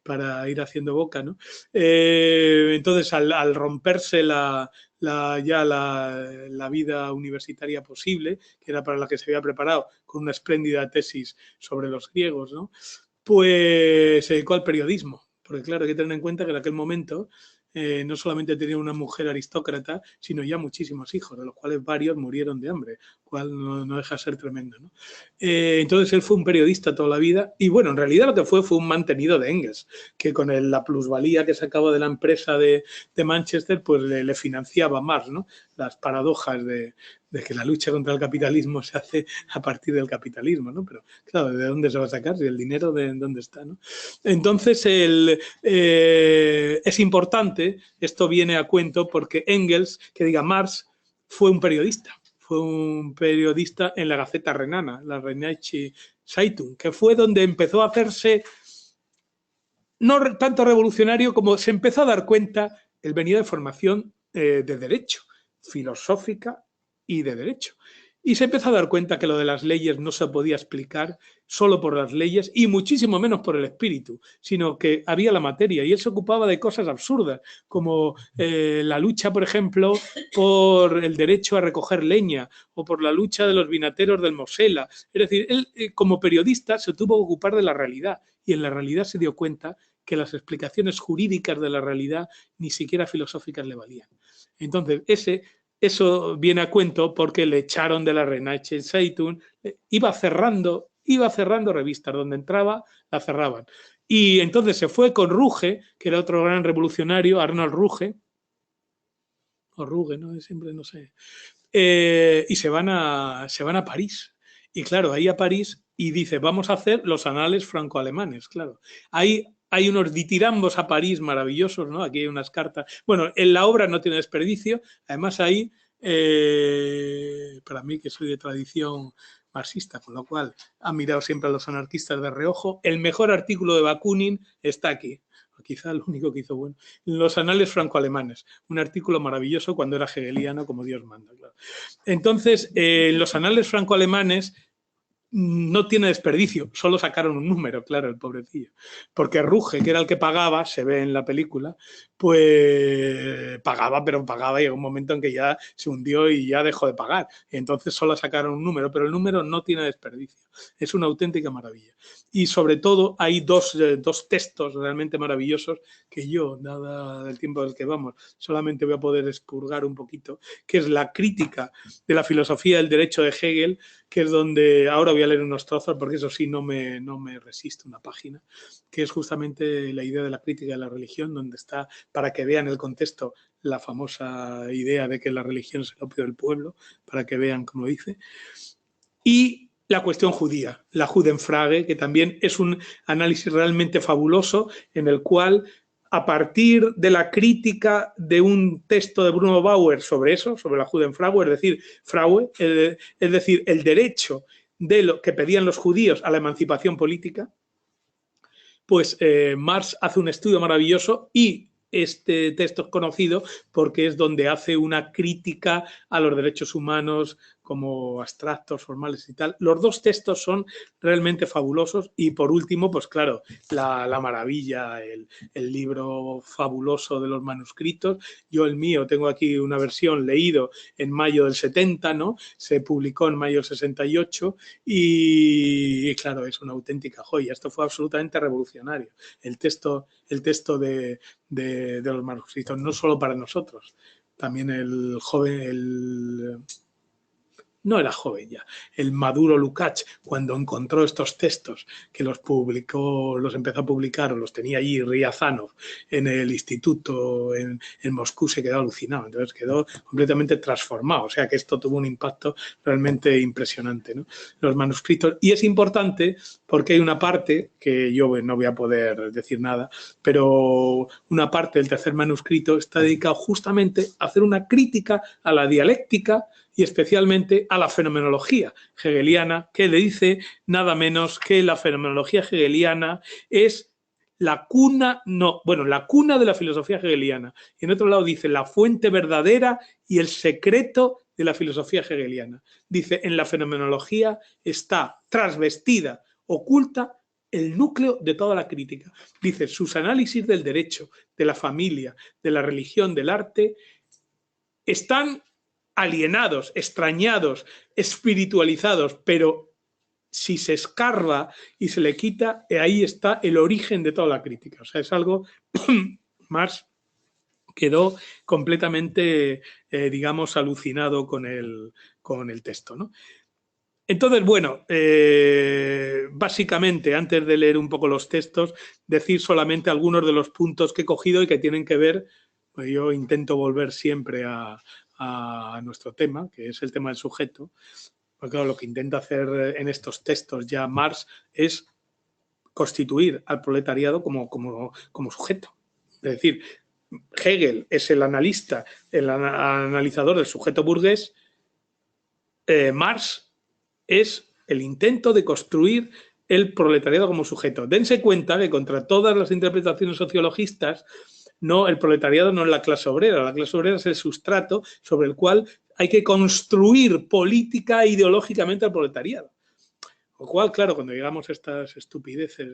Para ir haciendo boca, ¿no? Entonces, al romperse la la vida universitaria posible, que era para la que se había preparado con una espléndida tesis sobre los griegos, ¿no? Pues se dedicó al periodismo, porque claro, hay que tener en cuenta que en aquel momento no solamente tenía una mujer aristócrata, sino ya muchísimos hijos, de los cuales varios murieron de hambre, cual no deja de ser tremendo, ¿no? Entonces él fue un periodista toda la vida y bueno, en realidad lo que fue un mantenido de Engels, que con la plusvalía que sacaba de la empresa de Manchester, pues le financiaba más, ¿no? Las paradojas de que la lucha contra el capitalismo se hace a partir del capitalismo, ¿no? Pero claro, ¿de dónde se va a sacar? ¿Y el dinero de dónde está, ¿no? Entonces, es importante, esto viene a cuento porque Engels, que diga Marx, fue un periodista en la Gaceta Renana, la Rheinische Zeitung, que fue donde empezó a hacerse no tanto revolucionario como se empezó a dar cuenta, él venía de formación de derecho, filosófica y de derecho. Y se empezó a dar cuenta que lo de las leyes no se podía explicar solo por las leyes y muchísimo menos por el espíritu, sino que había la materia y él se ocupaba de cosas absurdas, como la lucha, por ejemplo, por el derecho a recoger leña o por la lucha de los vinateros del Mosela. Es decir, él como periodista se tuvo que ocupar de la realidad y en la realidad se dio cuenta que las explicaciones jurídicas de la realidad ni siquiera filosóficas le valían. Entonces, eso viene a cuento porque le echaron de la Rheinische Zeitung, iba cerrando revistas, donde entraba, la cerraban. Y entonces se fue con Ruge, que era otro gran revolucionario, Arnold Ruge, o Ruge, ¿no? Siempre no sé. Y se van a París. Y claro, ahí a París, y dice, vamos a hacer los anales franco-alemanes, claro. Hay unos ditirambos a París maravillosos, ¿no? Aquí hay unas cartas. Bueno, en la obra no tiene desperdicio. Además, ahí, para mí, que soy de tradición marxista, con lo cual ha mirado siempre a los anarquistas de reojo, el mejor artículo de Bakunin está aquí. Quizá lo único que hizo bueno. Los anales franco-alemanes. Un artículo maravilloso cuando era hegeliano, como Dios manda, claro. Entonces, los anales franco-alemanes no tiene desperdicio, solo sacaron un número, claro, el pobrecillo. Porque Ruge, que era el que pagaba, se ve en la película, pues pagaba, pero pagaba y llegó un momento en que ya se hundió y ya dejó de pagar. Y entonces solo sacaron un número, pero el número no tiene desperdicio. Es una auténtica maravilla. Y sobre todo hay dos textos realmente maravillosos que yo, dada el tiempo del que vamos, solamente voy a poder expurgar un poquito, que es la crítica de la filosofía del derecho de Hegel, que es donde ahora voy a leer unos trozos porque eso sí no me resiste una página, que es justamente la idea de la crítica de la religión, donde está, para que vean el contexto, la famosa idea de que la religión es el opio del pueblo, para que vean cómo dice. Y la cuestión judía, la Judenfrage, que también es un análisis realmente fabuloso en el cual, a partir de la crítica de un texto de Bruno Bauer sobre eso, sobre la Judenfrage, es decir, el derecho de lo que pedían los judíos a la emancipación política, pues Marx hace un estudio maravilloso y este texto es conocido porque es donde hace una crítica a los derechos humanos como abstractos, formales y tal. Los dos textos son realmente fabulosos y por último, pues claro, la maravilla, el libro fabuloso de los manuscritos. Yo el mío tengo aquí una versión leído en mayo del 70, ¿no? Se publicó en mayo del 68 y claro, es una auténtica joya. Esto fue absolutamente revolucionario. El texto de los manuscritos, no solo para nosotros, también el joven, no era joven ya, el Maduro Lukács, cuando encontró estos textos que los empezó a publicar o los tenía allí Riazanov en el instituto en Moscú, se quedó alucinado, entonces quedó completamente transformado, o sea que esto tuvo un impacto realmente impresionante, ¿no? Los manuscritos, y es importante porque hay una parte que yo no voy a poder decir nada, pero una parte del tercer manuscrito está dedicado justamente a hacer una crítica a la dialéctica y especialmente a la fenomenología hegeliana, que le dice nada menos que la fenomenología hegeliana es la cuna de la filosofía hegeliana. Y en otro lado dice la fuente verdadera y el secreto de la filosofía hegeliana. Dice, en la fenomenología está trasvestida, oculta, el núcleo de toda la crítica. Dice, sus análisis del derecho, de la familia, de la religión, del arte, están alienados, extrañados, espiritualizados, pero si se escarba y se le quita, ahí está el origen de toda la crítica. O sea, es algo, Marx quedó completamente, digamos, alucinado con el texto, ¿no? Entonces, bueno, básicamente, antes de leer un poco los textos, decir solamente algunos de los puntos que he cogido y que tienen que ver, pues yo intento volver siempre a nuestro tema, que es el tema del sujeto, porque claro, lo que intenta hacer en estos textos ya Marx es constituir al proletariado como sujeto. Es decir, Hegel es el analista, el analizador del sujeto burgués, Marx es el intento de construir el proletariado como sujeto. Dense cuenta que contra todas las interpretaciones sociologistas, no, el proletariado no es la clase obrera es el sustrato sobre el cual hay que construir política e ideológicamente al proletariado. Lo cual, claro, cuando llegamos a estas estupideces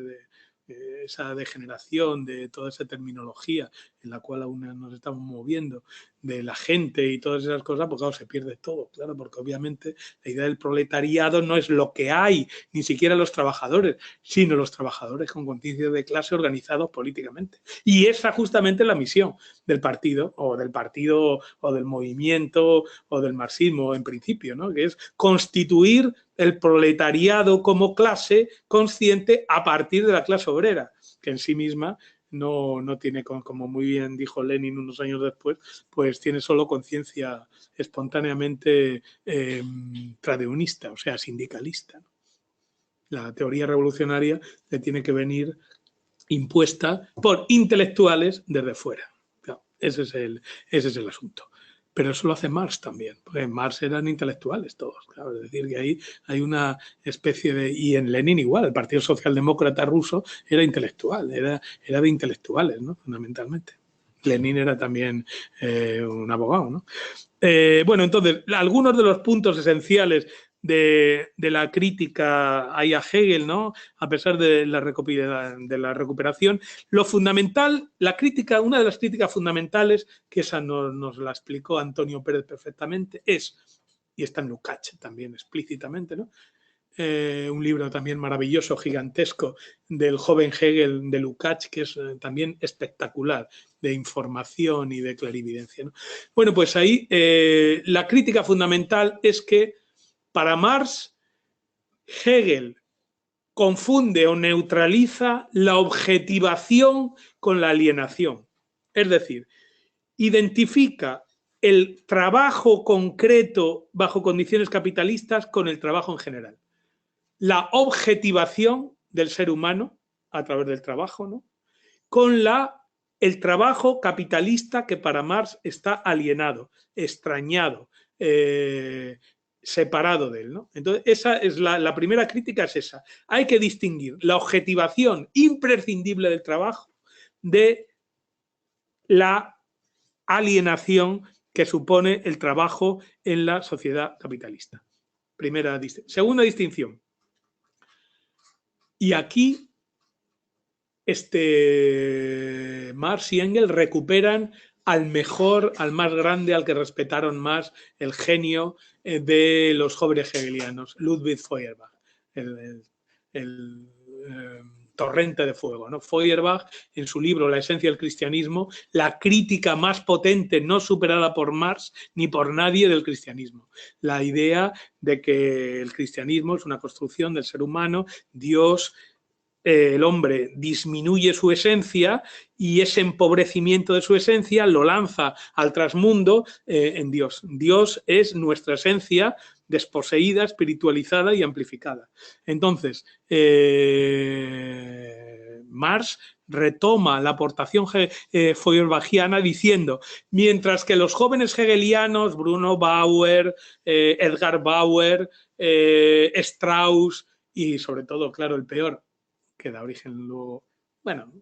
de esa degeneración de toda esa terminología en la cual aún nos estamos moviendo, de la gente y todas esas cosas, pues claro, se pierde todo, claro, porque obviamente la idea del proletariado no es lo que hay, ni siquiera los trabajadores, sino los trabajadores con conciencia de clase organizados políticamente. Y esa justamente es la misión del partido o del movimiento o del marxismo en principio, ¿no? Que es constituir el proletariado como clase consciente a partir de la clase obrera, que en sí misma no tiene, como muy bien dijo Lenin unos años después, pues tiene solo conciencia espontáneamente tradeunista, o sea, sindicalista. La teoría revolucionaria le tiene que venir impuesta por intelectuales desde fuera. Claro, ese es el asunto. Pero eso lo hace Marx también, porque en Marx eran intelectuales todos, claro, es decir, que ahí hay una especie de... Y en Lenin igual, el Partido Socialdemócrata ruso era intelectual, era de intelectuales, ¿no? Fundamentalmente. Lenin era también un abogado, ¿no? Bueno, entonces, algunos de los puntos esenciales de la crítica a Hegel, ¿no? A pesar de la recuperación, lo fundamental, la crítica, una de las críticas fundamentales, que esa nos la explicó Antonio Pérez perfectamente, es, y está en Lukács también explícitamente, ¿no? Un libro también maravilloso, gigantesco, del joven Hegel de Lukács, que es también espectacular, de información y de clarividencia, ¿no? Bueno, pues ahí la crítica fundamental es que para Marx, Hegel confunde o neutraliza la objetivación con la alienación. Es decir, identifica el trabajo concreto bajo condiciones capitalistas con el trabajo en general. La objetivación del ser humano a través del trabajo, ¿no? Con el trabajo capitalista que para Marx está alienado, extrañado, separado de él, ¿no? Entonces, esa es la primera crítica, es esa. Hay que distinguir la objetivación imprescindible del trabajo de la alienación que supone el trabajo en la sociedad capitalista. Segunda distinción. Y aquí Marx y Engels recuperan al mejor, al más grande, al que respetaron más, el genio de los jóvenes hegelianos, Ludwig Feuerbach, el torrente de fuego, ¿no? Feuerbach, en su libro La esencia del cristianismo, la crítica más potente, no superada por Marx ni por nadie del cristianismo. La idea de que el cristianismo es una construcción del ser humano, Dios... el hombre disminuye su esencia y ese empobrecimiento de su esencia lo lanza al trasmundo en Dios. Dios es nuestra esencia desposeída, espiritualizada y amplificada. Entonces, Marx retoma la aportación feuerbachiana diciendo, mientras que los jóvenes hegelianos, Bruno Bauer, Edgar Bauer, Strauss y sobre todo, claro, el peor, que da origen luego, bueno,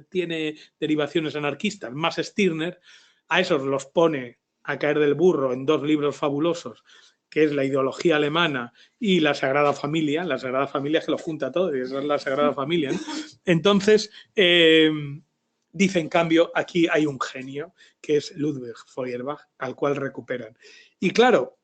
tiene derivaciones anarquistas, más Stirner, a esos los pone a caer del burro en dos libros fabulosos, que es La ideología alemana y La Sagrada Familia que lo junta todo, y esa es la Sagrada Familia, ¿no? Entonces, Dice, en cambio, aquí hay un genio, que es Ludwig Feuerbach, al cual recuperan. Y claro,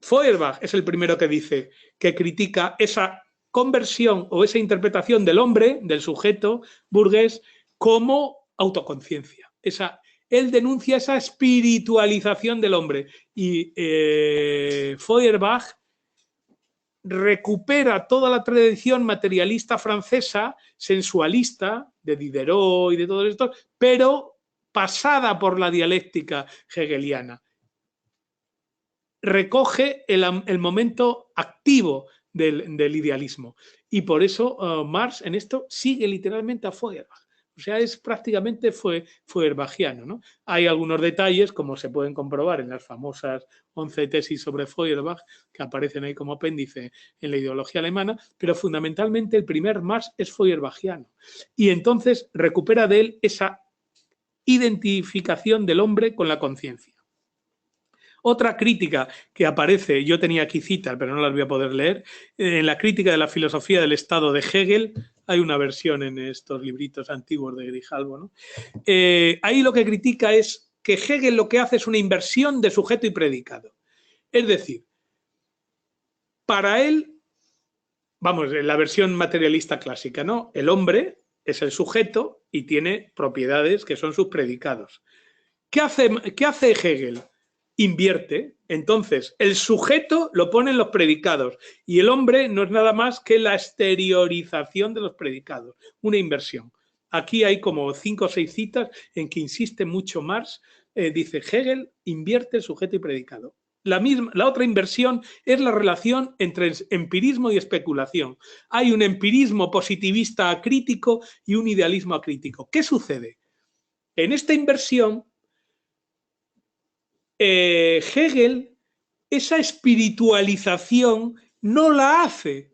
Feuerbach es el primero que dice, que critica esa conversión o esa interpretación del hombre, del sujeto burgués, como autoconciencia. Él denuncia esa espiritualización del hombre. Y Feuerbach recupera toda la tradición materialista francesa, sensualista, de Diderot y de todo esto, pero pasada por la dialéctica hegeliana. Recoge el momento activo del idealismo. Y por eso Marx en esto sigue literalmente a Feuerbach. O sea, es prácticamente feuerbachiano, ¿no? Hay algunos detalles, como se pueden comprobar en las famosas 11 tesis sobre Feuerbach, que aparecen ahí como apéndice en la ideología alemana, pero fundamentalmente el primer Marx es feuerbachiano. Y entonces recupera de él esa identificación del hombre con la conciencia. Otra crítica que aparece, yo tenía aquí citas, pero no las voy a poder leer, en la crítica de la filosofía del Estado de Hegel, hay una versión en estos libritos antiguos de Grijalvo, ¿no? Ahí lo que critica es que Hegel lo que hace es una inversión de sujeto y predicado. Es decir, para él, vamos, en la versión materialista clásica, ¿no? El hombre es el sujeto y tiene propiedades que son sus predicados. ¿Qué hace Hegel? Invierte. Entonces, el sujeto lo ponen los predicados y el hombre no es nada más que la exteriorización de los predicados, una inversión. Aquí hay como 5 o 6 citas en que insiste mucho Marx. Dice, Hegel invierte sujeto y predicado. La otra inversión es la relación entre empirismo y especulación. Hay un empirismo positivista acrítico y un idealismo acrítico. ¿Qué sucede? En esta inversión, Hegel, esa espiritualización no la hace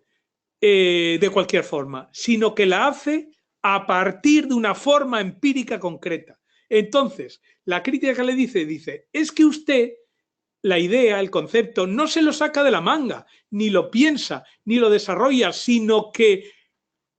de cualquier forma, sino que la hace a partir de una forma empírica concreta. Entonces, la crítica que le dice, es que usted, la idea, el concepto, no se lo saca de la manga, ni lo piensa, ni lo desarrolla, sino que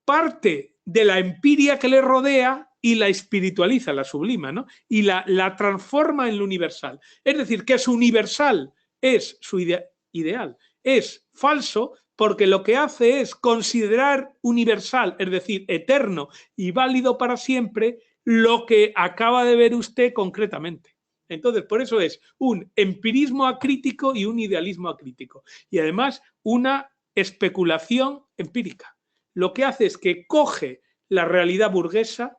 parte de la empiria que le rodea y la espiritualiza, la sublima, ¿no? Y la transforma en lo universal. Es decir, que su universal es su ideal, es falso porque lo que hace es considerar universal, es decir, eterno y válido para siempre, lo que acaba de ver usted concretamente. Entonces, por eso es un empirismo acrítico y un idealismo acrítico. Y además, una especulación empírica. Lo que hace es que coge la realidad burguesa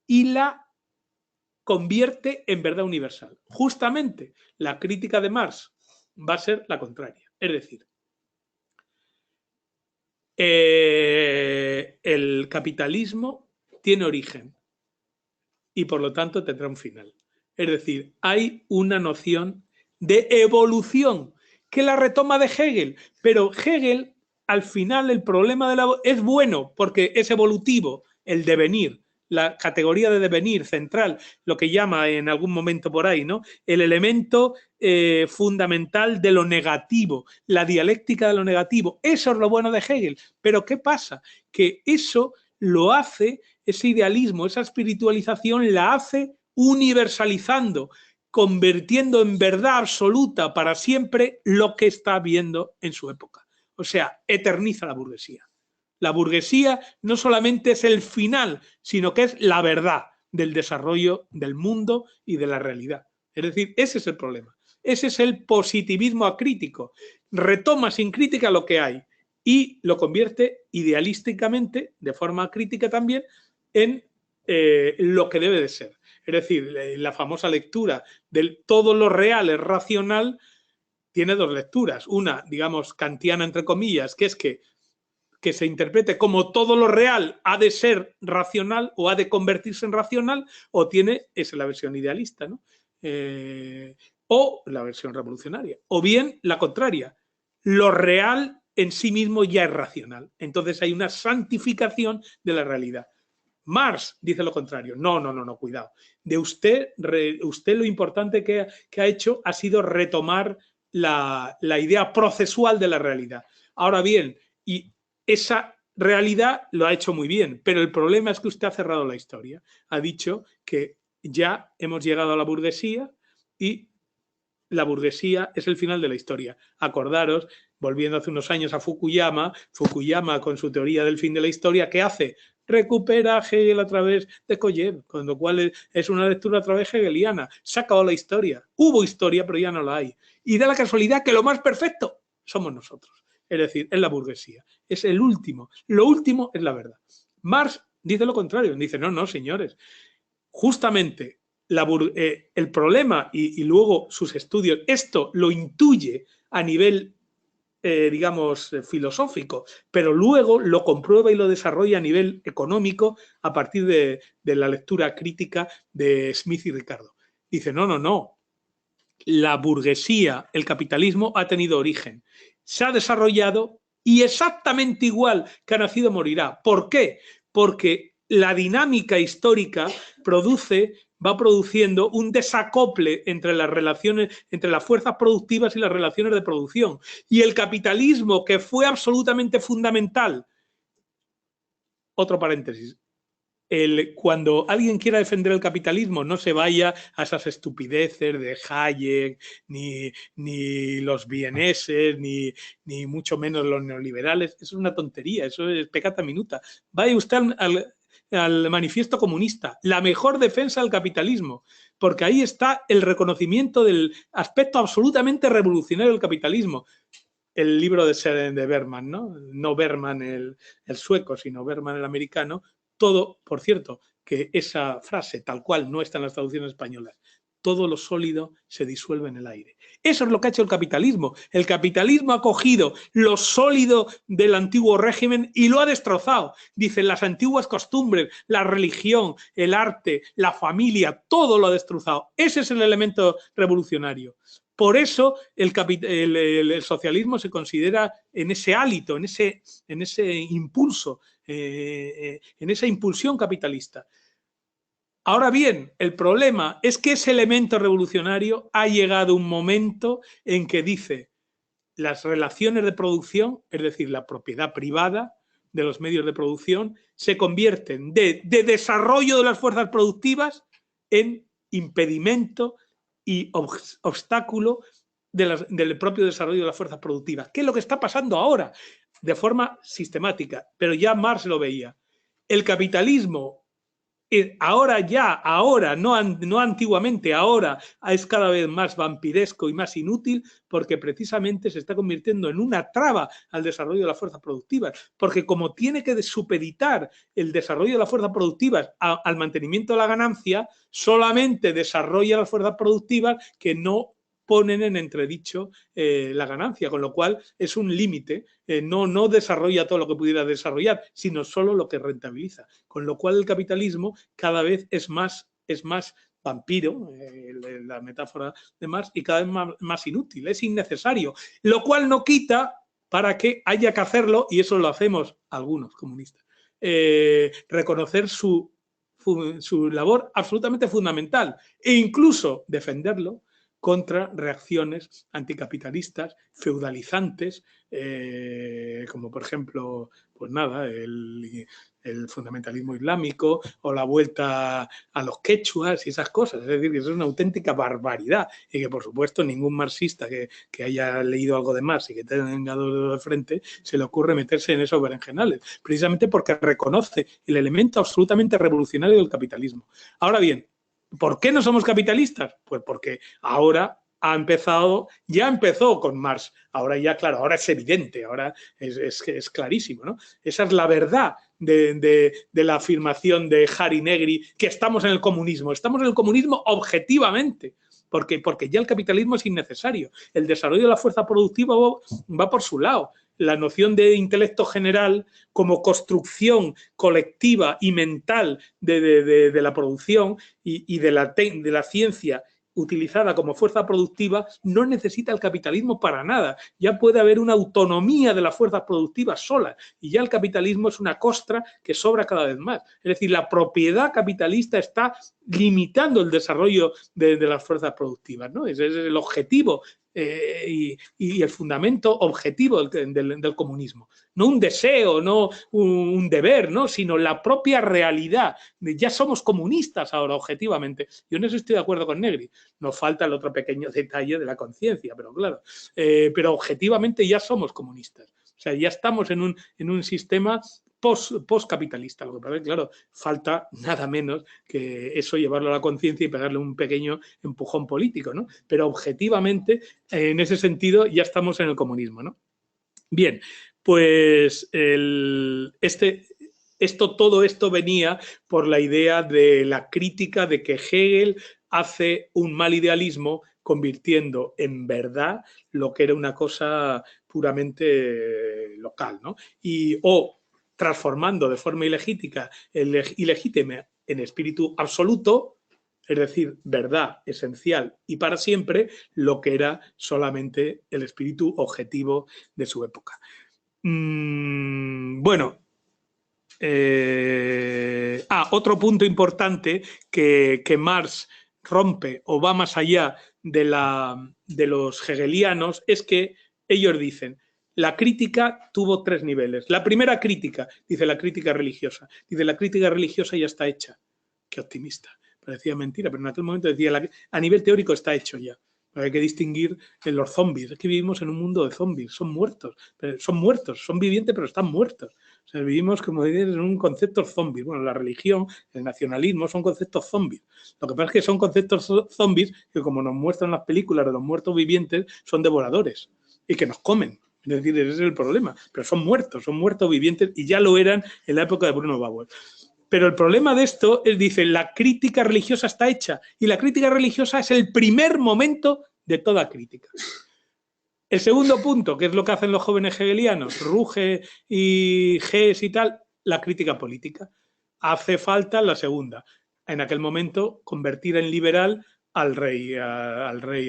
y la convierte en verdad universal. Justamente la crítica de Marx va a ser la contraria. Es decir, el capitalismo tiene origen y por lo tanto tendrá un final. Es decir, hay una noción de evolución que la retoma de Hegel, pero Hegel, al final, el problema es bueno porque es evolutivo, el devenir, la categoría de devenir central, lo que llama en algún momento por ahí, ¿no? El elemento fundamental de lo negativo, la dialéctica de lo negativo. Eso es lo bueno de Hegel. Pero ¿qué pasa? Que eso lo hace, ese idealismo, esa espiritualización la hace universalizando, convirtiendo en verdad absoluta para siempre lo que está viendo en su época. O sea, eterniza la burguesía. La burguesía no solamente es el final, sino que es la verdad del desarrollo del mundo y de la realidad. Es decir, ese es el problema. Ese es el positivismo acrítico. Retoma sin crítica lo que hay y lo convierte idealísticamente, de forma crítica también, en lo que debe de ser. Es decir, la famosa lectura del todo lo real es racional tiene dos lecturas. Una, digamos, kantiana entre comillas, que es que se interprete como todo lo real ha de ser racional o ha de convertirse en racional, o tiene, es la versión idealista, ¿no? O la versión revolucionaria. O bien la contraria, lo real en sí mismo ya es racional. Entonces hay una santificación de la realidad. Marx dice lo contrario. No, cuidado. De usted lo importante que ha hecho ha sido retomar la idea procesual de la realidad. Ahora bien, y esa realidad lo ha hecho muy bien, pero el problema es que usted ha cerrado la historia. Ha dicho que ya hemos llegado a la burguesía y la burguesía es el final de la historia. Acordaros, volviendo hace unos años a Fukuyama, Fukuyama con su teoría del fin de la historia, ¿qué hace? Recupera a Hegel a través de Kojev, con lo cual es una lectura a través hegeliana. Se ha acabado la historia. Hubo historia, pero ya no la hay. Y da la casualidad que lo más perfecto somos nosotros. Es decir, es la burguesía. Es el último. Lo último es la verdad. Marx dice lo contrario. Dice, no, señores. Justamente el problema y luego sus estudios, esto lo intuye a nivel, digamos, filosófico, pero luego lo comprueba y lo desarrolla a nivel económico a partir de la lectura crítica de Smith y Ricardo. Dice, no, la burguesía, el capitalismo ha tenido origen, se ha desarrollado y exactamente igual que ha nacido morirá. ¿Por qué? Porque la dinámica histórica va produciendo un desacople entre las relaciones, entre las fuerzas productivas y las relaciones de producción. Y el capitalismo, que fue absolutamente fundamental, otro paréntesis, cuando alguien quiera defender el capitalismo, no se vaya a esas estupideces de Hayek, ni los vieneses, ni mucho menos los neoliberales. Eso es una tontería, eso es peccata minuta. Vaya usted al manifiesto comunista, la mejor defensa del capitalismo, porque ahí está el reconocimiento del aspecto absolutamente revolucionario del capitalismo. El libro de Berman, no Berman el sueco, sino Berman el americano. Todo, por cierto, que esa frase tal cual no está en las traducciones españolas. Todo lo sólido se disuelve en el aire. Eso es lo que ha hecho el capitalismo. El capitalismo ha cogido lo sólido del antiguo régimen y lo ha destrozado. Dicen las antiguas costumbres, la religión, el arte, la familia, todo lo ha destrozado. Ese es el elemento revolucionario. Por eso el socialismo se considera en ese hálito, en ese impulso, en esa impulsión capitalista. Ahora bien, el problema es que ese elemento revolucionario ha llegado un momento en que dice las relaciones de producción, es decir, la propiedad privada de los medios de producción, se convierten de desarrollo de las fuerzas productivas en impedimento y obstáculo del propio desarrollo de las fuerzas productivas. ¿Qué es lo que está pasando ahora? De forma sistemática, pero ya Marx lo veía. El capitalismo, ahora, no antiguamente, ahora es cada vez más vampiresco y más inútil porque precisamente se está convirtiendo en una traba al desarrollo de las fuerzas productivas, porque como tiene que supeditar el desarrollo de las fuerzas productivas al mantenimiento de la ganancia, solamente desarrolla las fuerzas productivas que no ponen en entredicho la ganancia, con lo cual es un límite, no desarrolla todo lo que pudiera desarrollar, sino solo lo que rentabiliza, con lo cual el capitalismo cada vez es más vampiro, la metáfora de Marx, y cada vez más inútil, es innecesario, lo cual no quita para que haya que hacerlo, y eso lo hacemos algunos comunistas, reconocer su labor absolutamente fundamental e incluso defenderlo contra reacciones anticapitalistas, feudalizantes, como por ejemplo, pues nada, el fundamentalismo islámico o la vuelta a los quechuas y esas cosas. Es decir, que eso es una auténtica barbaridad y que, por supuesto, ningún marxista que haya leído algo de Marx y que tenga dos de frente se le ocurre meterse en esos berenjenales, precisamente porque reconoce el elemento absolutamente revolucionario del capitalismo. Ahora bien, ¿por qué no somos capitalistas? Pues porque ahora ya empezó con Marx, ahora ya, claro, ahora es evidente, ahora es clarísimo, ¿no? Esa es la verdad de la afirmación de Harry Negri, que estamos en el comunismo objetivamente, porque ya el capitalismo es innecesario, el desarrollo de la fuerza productiva va por su lado. La noción de intelecto general como construcción colectiva y mental de la producción y de la ciencia utilizada como fuerza productiva no necesita el capitalismo para nada. Ya puede haber una autonomía de las fuerzas productivas solas y ya el capitalismo es una costra que sobra cada vez más. Es decir, la propiedad capitalista está limitando el desarrollo de las fuerzas productivas, ¿no? Ese es el objetivo y el fundamento objetivo del comunismo. No un deseo, no un deber, ¿no? Sino la propia realidad. Ya somos comunistas ahora, objetivamente. Yo en eso estoy de acuerdo con Negri. Nos falta el otro pequeño detalle de la conciencia, pero claro. Pero objetivamente ya somos comunistas. O sea, ya estamos en un sistema post-capitalista. Lo que pasa es que, claro, falta nada menos que eso llevarlo a la conciencia y pegarle un pequeño empujón político, ¿no? Pero objetivamente, en ese sentido, ya estamos en el comunismo, ¿no? Bien, pues todo esto venía por la idea de la crítica de que Hegel hace un mal idealismo convirtiendo en verdad lo que era una cosa puramente local, ¿no? O transformando de forma ilegítima en espíritu absoluto, es decir, verdad esencial y para siempre, lo que era solamente el espíritu objetivo de su época. Bueno, otro punto importante que Marx rompe o va más allá de los hegelianos es que ellos dicen: la crítica tuvo 3 niveles. La primera crítica, dice la crítica religiosa. Dice, la crítica religiosa ya está hecha. Qué optimista. Parecía mentira, pero en aquel momento decía, a nivel teórico está hecho ya. Pero hay que distinguir en los zombies. Es que vivimos en un mundo de zombies. Son muertos, son vivientes, pero están muertos. O sea, vivimos, como dices, en un concepto zombie. Bueno, la religión, el nacionalismo son conceptos zombies. Lo que pasa es que son conceptos zombies que, como nos muestran las películas de los muertos vivientes, son devoradores y que nos comen. Es decir, ese es el problema. Pero son muertos vivientes y ya lo eran en la época de Bruno Bauer. Pero el problema de esto es, dice, la crítica religiosa está hecha y la crítica religiosa es el primer momento de toda crítica. El segundo punto, que es lo que hacen los jóvenes hegelianos, Ruge y Hess y tal, la crítica política. Hace falta la segunda. En aquel momento, convertir en liberal al rey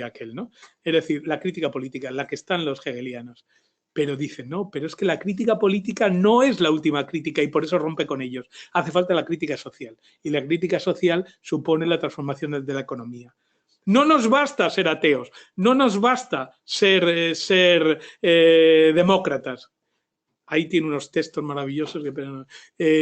aquel, ¿no? Es decir, la crítica política, en la que están los hegelianos. Pero dicen, no, pero es que la crítica política no es la última crítica y por eso rompe con ellos. Hace falta la crítica social. Y la crítica social supone la transformación de la economía. No nos basta ser ateos, no nos basta ser demócratas. Ahí tiene unos textos maravillosos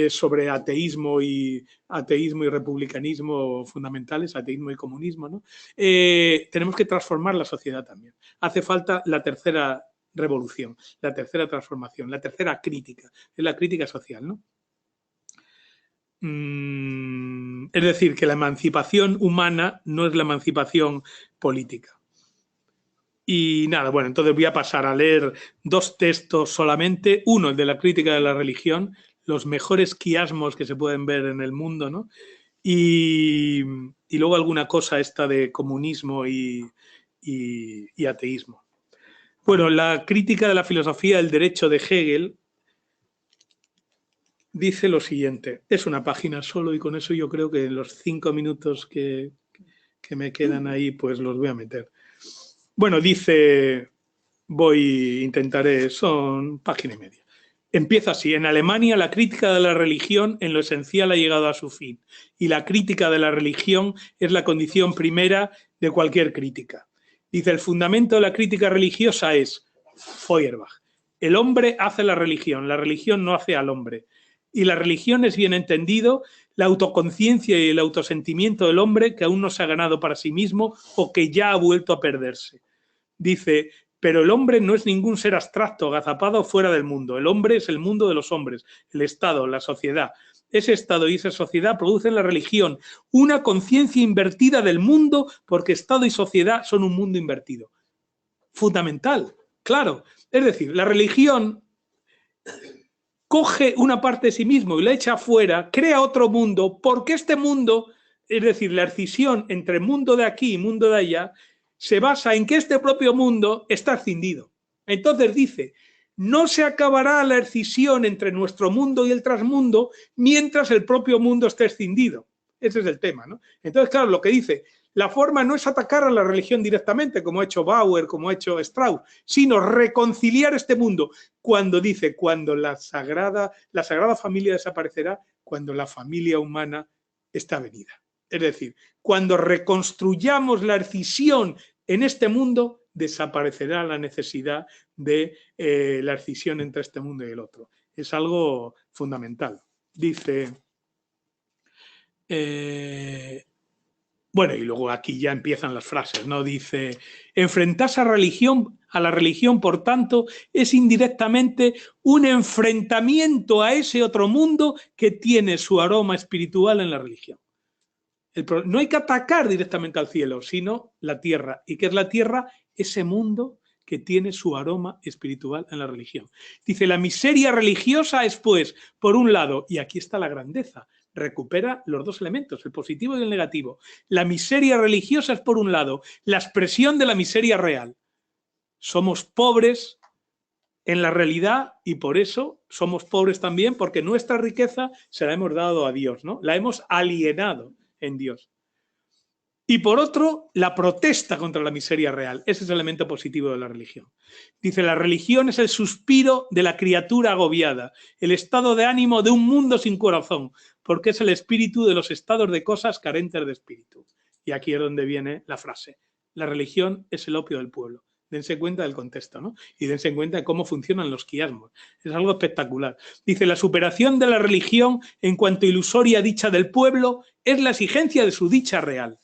sobre ateísmo y republicanismo fundamentales, ateísmo y comunismo, ¿no? Tenemos que transformar la sociedad también. Hace falta la tercera revolución, la tercera transformación, la tercera crítica, es la crítica social, ¿no? Es decir, que la emancipación humana no es la emancipación política. Y nada, bueno, entonces voy a pasar a leer 2 textos solamente. Uno, el de la crítica de la religión, los mejores quiasmos que se pueden ver en el mundo, ¿no? Y luego alguna cosa esta de comunismo y ateísmo. Bueno, la crítica de la filosofía del derecho de Hegel dice lo siguiente. Es una página solo y con eso yo creo que en los 5 minutos que me quedan ahí, pues los voy a meter. Bueno, dice, intentaré, son página y media. Empieza así: en Alemania la crítica de la religión en lo esencial ha llegado a su fin y la crítica de la religión es la condición primera de cualquier crítica. Dice, el fundamento de la crítica religiosa es Feuerbach. El hombre hace la religión no hace al hombre. Y la religión es, bien entendido, la autoconciencia y el autosentimiento del hombre que aún no se ha ganado para sí mismo o que ya ha vuelto a perderse. Dice, pero el hombre no es ningún ser abstracto, agazapado fuera del mundo. El hombre es el mundo de los hombres, el Estado, la sociedad. Ese Estado y esa sociedad producen la religión, una conciencia invertida del mundo, porque Estado y sociedad son un mundo invertido. Fundamental, claro. Es decir, la religión coge una parte de sí mismo y la echa afuera, crea otro mundo, porque este mundo, es decir, la escisión entre mundo de aquí y mundo de allá, se basa en que este propio mundo está escindido. Entonces dice, no se acabará la escisión entre nuestro mundo y el transmundo mientras el propio mundo esté escindido. Ese es el tema, ¿no? Entonces, claro, lo que dice, la forma no es atacar a la religión directamente, como ha hecho Bauer, como ha hecho Strauss, sino reconciliar este mundo. Cuando dice, cuando la sagrada familia desaparecerá, cuando la familia humana está venida. Es decir, cuando reconstruyamos la escisión en este mundo, desaparecerá la necesidad de la escisión entre este mundo y el otro. Es algo fundamental. Dice... bueno, y luego aquí ya empiezan las frases, ¿no? Dice, enfrentarse a la religión, por tanto, es indirectamente un enfrentamiento a ese otro mundo que tiene su aroma espiritual en la religión. No hay que atacar directamente al cielo, sino la tierra. ¿Y qué es la tierra? Ese mundo que tiene su aroma espiritual en la religión. Dice, la miseria religiosa es, pues, por un lado, y aquí está la grandeza, recupera los dos elementos, el positivo y el negativo. La miseria religiosa es, por un lado, la expresión de la miseria real. Somos pobres en la realidad y por eso somos pobres también, porque nuestra riqueza se la hemos dado a Dios, ¿no? La hemos alienado en Dios. Y por otro, la protesta contra la miseria real. Ese es el elemento positivo de la religión. Dice, la religión es el suspiro de la criatura agobiada, el estado de ánimo de un mundo sin corazón, porque es el espíritu de los estados de cosas carentes de espíritu. Y aquí es donde viene la frase. La religión es el opio del pueblo. Dense cuenta del contexto, ¿no? Y dense cuenta de cómo funcionan los quiasmos. Es algo espectacular. Dice, la superación de la religión en cuanto ilusoria dicha del pueblo es la exigencia de su dicha real.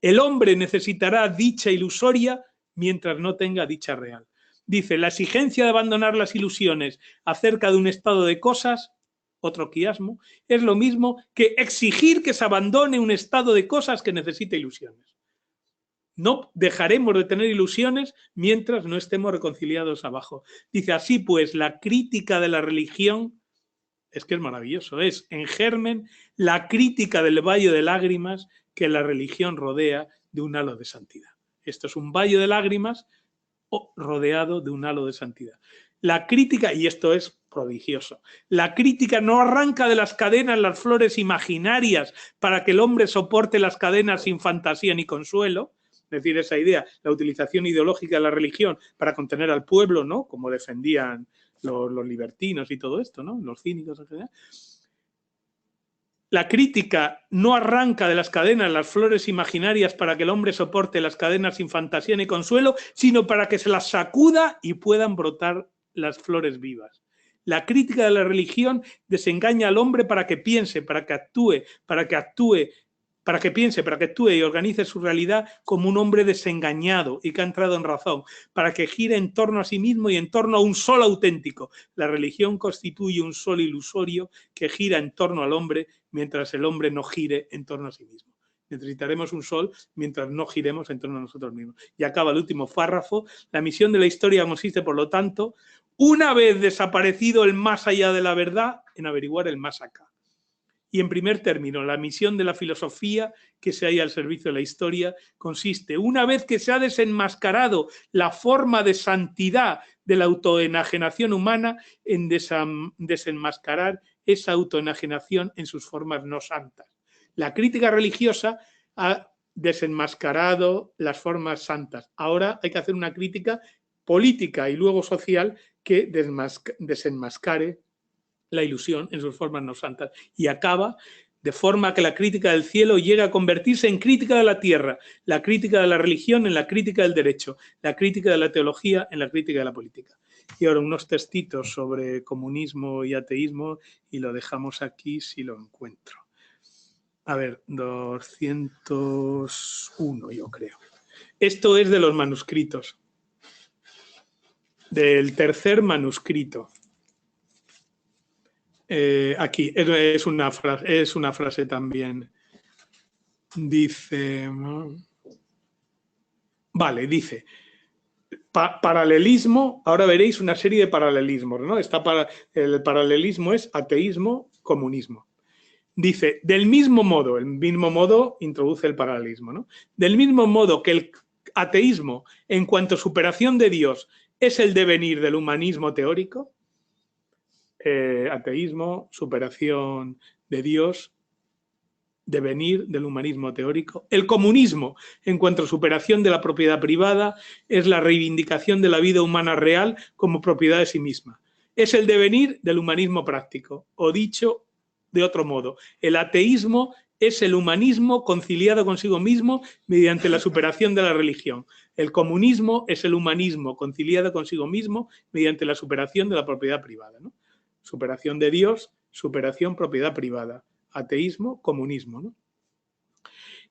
El hombre necesitará dicha ilusoria mientras no tenga dicha real. Dice, la exigencia de abandonar las ilusiones acerca de un estado de cosas, otro quiasmo, es lo mismo que exigir que se abandone un estado de cosas que necesita ilusiones. No dejaremos de tener ilusiones mientras no estemos reconciliados abajo. Dice, así pues, la crítica de la religión, es que es maravilloso, es en germen la crítica del valle de lágrimas que la religión rodea de un halo de santidad. Esto es un valle de lágrimas rodeado de un halo de santidad. La crítica, y esto es prodigioso, la crítica no arranca de las cadenas las flores imaginarias para que el hombre soporte las cadenas sin fantasía ni consuelo, es decir, esa idea, la utilización ideológica de la religión para contener al pueblo, ¿no? Como defendían los libertinos y todo esto, ¿no? Los cínicos en general. La crítica no arranca de las cadenas las flores imaginarias para que el hombre soporte las cadenas sin fantasía ni consuelo, sino para que se las sacuda y puedan brotar las flores vivas. La crítica de la religión desengaña al hombre para que piense, para que actúe y organice su realidad como un hombre desengañado y que ha entrado en razón, para que gire en torno a sí mismo y en torno a un sol auténtico. La religión constituye un sol ilusorio que gira en torno al hombre mientras el hombre no gire en torno a sí mismo. Necesitaremos un sol mientras no giremos en torno a nosotros mismos. Y acaba el último párrafo. La misión de la historia consiste, por lo tanto, una vez desaparecido el más allá de la verdad, en averiguar el más acá. Y en primer término, la misión de la filosofía que se halla al servicio de la historia consiste, una vez que se ha desenmascarado la forma de santidad de la autoenajenación humana, en desenmascarar esa autoenajenación en sus formas no santas. La crítica religiosa ha desenmascarado las formas santas. Ahora hay que hacer una crítica política y luego social que desenmascare la ilusión en sus formas no santas. Y acaba de forma que la crítica del cielo llega a convertirse en crítica de la tierra, la crítica de la religión en la crítica del derecho, la crítica de la teología en la crítica de la política. Y ahora unos textitos sobre comunismo y ateísmo y lo dejamos aquí si lo encuentro. A ver, 201 yo creo. Esto es de los manuscritos, del tercer manuscrito. Aquí es una frase también. Dice, vale, dice, paralelismo, ahora veréis una serie de paralelismos, ¿no? El paralelismo es ateísmo, comunismo. Dice, del mismo modo, el mismo modo introduce el paralelismo, ¿no? Del mismo modo que el ateísmo, en cuanto a superación de Dios, es el devenir del humanismo teórico, ateísmo, superación de Dios, devenir del humanismo teórico. El comunismo, en cuanto a superación de la propiedad privada, es la reivindicación de la vida humana real como propiedad de sí misma. Es el devenir del humanismo práctico, o dicho de otro modo, el ateísmo es el humanismo conciliado consigo mismo mediante la superación de la religión. El comunismo es el humanismo conciliado consigo mismo mediante la superación de la propiedad privada, ¿no? Superación de Dios, superación propiedad privada. Ateísmo, comunismo, ¿no?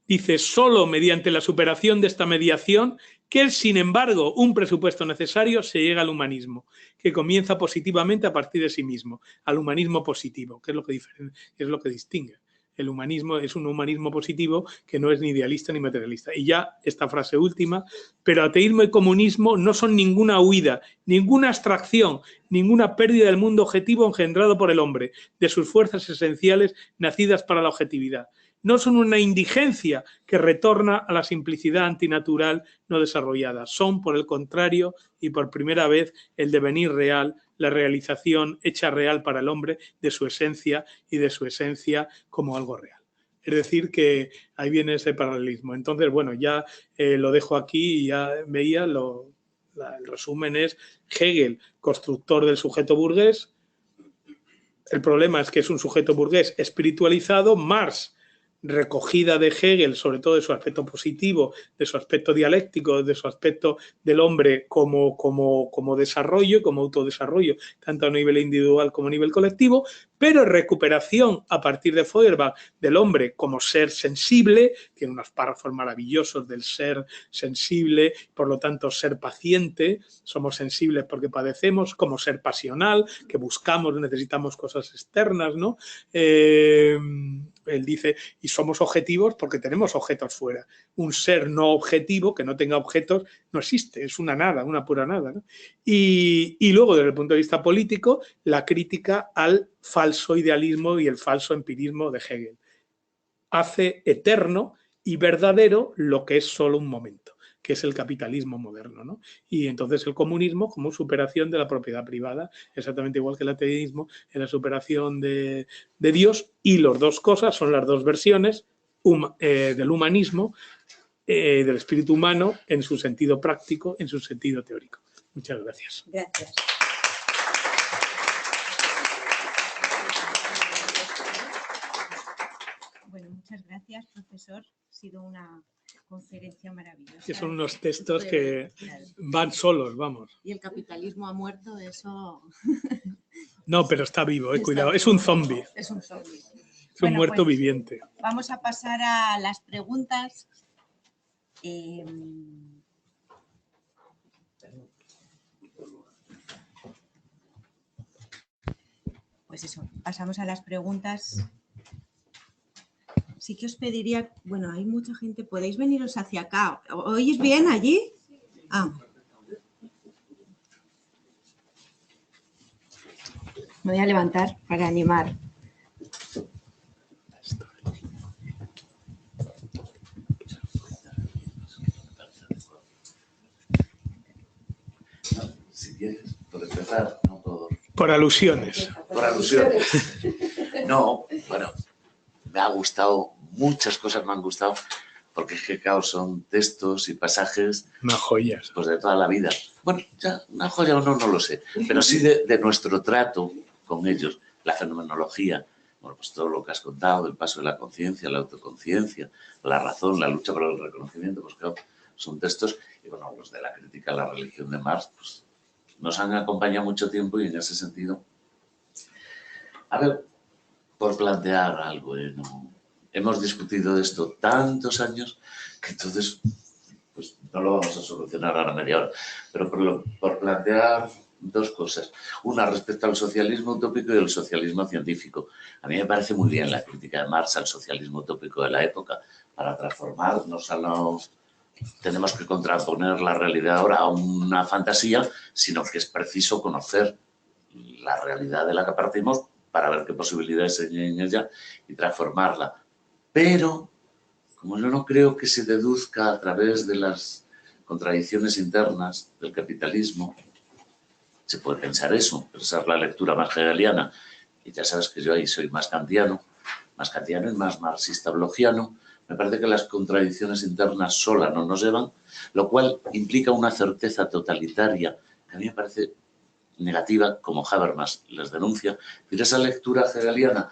Dice, solo mediante la superación de esta mediación, que es, sin embargo, un presupuesto necesario, se llega al humanismo, que comienza positivamente a partir de sí mismo, al humanismo positivo, que es lo que distingue. El humanismo es un humanismo positivo que no es ni idealista ni materialista. Y ya esta frase última, pero ateísmo y comunismo no son ninguna huida, ninguna abstracción, ninguna pérdida del mundo objetivo engendrado por el hombre, de sus fuerzas esenciales nacidas para la objetividad. No son una indigencia que retorna a la simplicidad antinatural no desarrollada. Son, por el contrario, y por primera vez, el devenir real, la realización hecha real para el hombre de su esencia y de su esencia como algo real. Es decir, que ahí viene ese paralelismo. Entonces, bueno, ya lo dejo aquí y ya veía, el resumen es Hegel, constructor del sujeto burgués. El problema es que es un sujeto burgués espiritualizado. Marx, recogida de Hegel, sobre todo de su aspecto positivo, de su aspecto dialéctico, de su aspecto del hombre como desarrollo, como autodesarrollo, tanto a nivel individual como a nivel colectivo, pero recuperación a partir de Feuerbach del hombre como ser sensible, tiene unos párrafos maravillosos del ser sensible, por lo tanto ser paciente, somos sensibles porque padecemos, como ser pasional, que buscamos, necesitamos cosas externas, ¿no? Él dice, y somos objetivos porque tenemos objetos fuera. Un ser no objetivo, que no tenga objetos, no existe, es una nada, una pura nada, ¿no? Y luego, desde el punto de vista político, la crítica al falso idealismo y el falso empirismo de Hegel. Hace eterno y verdadero lo que es solo un momento, que es el capitalismo moderno, ¿no? Y entonces el comunismo como superación de la propiedad privada, exactamente igual que el ateísmo, en la superación de Dios, y las dos cosas son las dos versiones del humanismo, del espíritu humano, en su sentido práctico, en su sentido teórico. Muchas gracias. Gracias. Bueno, muchas gracias, profesor. Ha sido una conferencia maravillosa. Que son unos textos que van solos, vamos. Y el capitalismo ha muerto, eso... No, pero está vivo, cuidado. Es un zombie. Es un zombie. Es un muerto pues, viviente. Vamos a pasar a las preguntas. Pues eso, pasamos a las preguntas. Sí que os pediría, bueno, hay mucha gente, podéis veniros hacia acá. ¿Oís bien allí? Ah. Me voy a levantar para animar. Si quieres, por empezar, no por... Por alusiones. Por alusiones. No, bueno, me ha gustado, muchas cosas me han gustado, porque es que, claro, son textos y pasajes... Unas joyas. Pues de toda la vida. Bueno, ya una joya o no, no lo sé, pero sí de nuestro trato con ellos, la fenomenología, bueno, pues todo lo que has contado, el paso de la conciencia, la autoconciencia, la razón, la lucha por el reconocimiento, pues claro, son textos, y bueno, los de la crítica a la religión de Marx, pues nos han acompañado mucho tiempo y en ese sentido, a ver, por plantear algo, ¿no? Hemos discutido de esto tantos años que entonces, pues no lo vamos a solucionar ahora media hora, pero por plantear dos cosas. Una respecto al socialismo utópico y el socialismo científico. A mí me parece muy bien la crítica de Marx al socialismo utópico de la época para transformarnos a los... Tenemos que contraponer la realidad ahora a una fantasía, sino que es preciso conocer la realidad de la que partimos para ver qué posibilidades hay en ella y transformarla. Pero, como yo no creo que se deduzca a través de las contradicciones internas del capitalismo, se puede pensar eso, pero esa es la lectura más hegeliana. Y ya sabes que yo ahí soy más kantiano y más marxista-blogiano. Me parece que las contradicciones internas solas no nos llevan, lo cual implica una certeza totalitaria que a mí me parece negativa, como Habermas les denuncia. Es decir, esa lectura hegeliana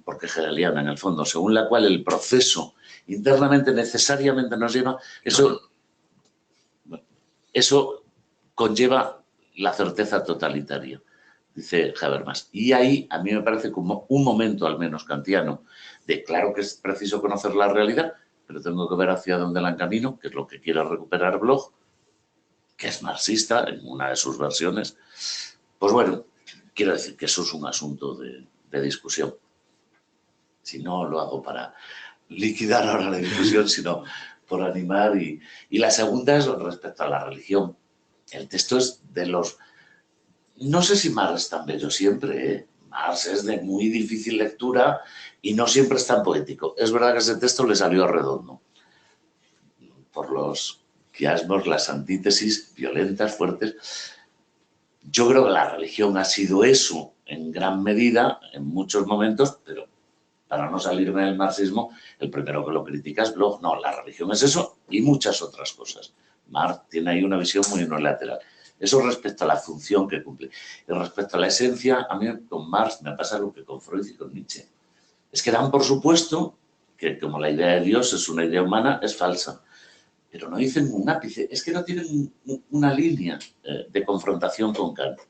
porque hegeliana en el fondo, según la cual el proceso internamente necesariamente nos lleva, eso conlleva la certeza totalitaria, dice Habermas. Y ahí a mí me parece como un momento al menos kantiano de claro que es preciso conocer la realidad, pero tengo que ver hacia dónde la encamino, que es lo que quiere recuperar Bloch, que es marxista en una de sus versiones. Pues bueno, quiero decir que eso es un asunto de discusión. Si no lo hago para liquidar ahora la discusión, sino por animar. Y la segunda es respecto a la religión. El texto es de los... No sé si Marx es tan bello siempre, ¿eh? Marx es de muy difícil lectura y no siempre es tan poético. Es verdad que ese texto le salió redondo. Por los quiasmos, las antítesis violentas, fuertes. Yo creo que la religión ha sido eso en gran medida, en muchos momentos, pero para no salirme del marxismo, el primero que lo critica es Bloch. No, la religión es eso y muchas otras cosas. Marx tiene ahí una visión muy unilateral. Eso respecto a la función que cumple. Y respecto a la esencia, a mí con Marx me pasa lo que con Freud y con Nietzsche. Es que dan por supuesto que como la idea de Dios es una idea humana, es falsa. Pero no dicen un ápice, es que no tienen una línea de confrontación con Kant.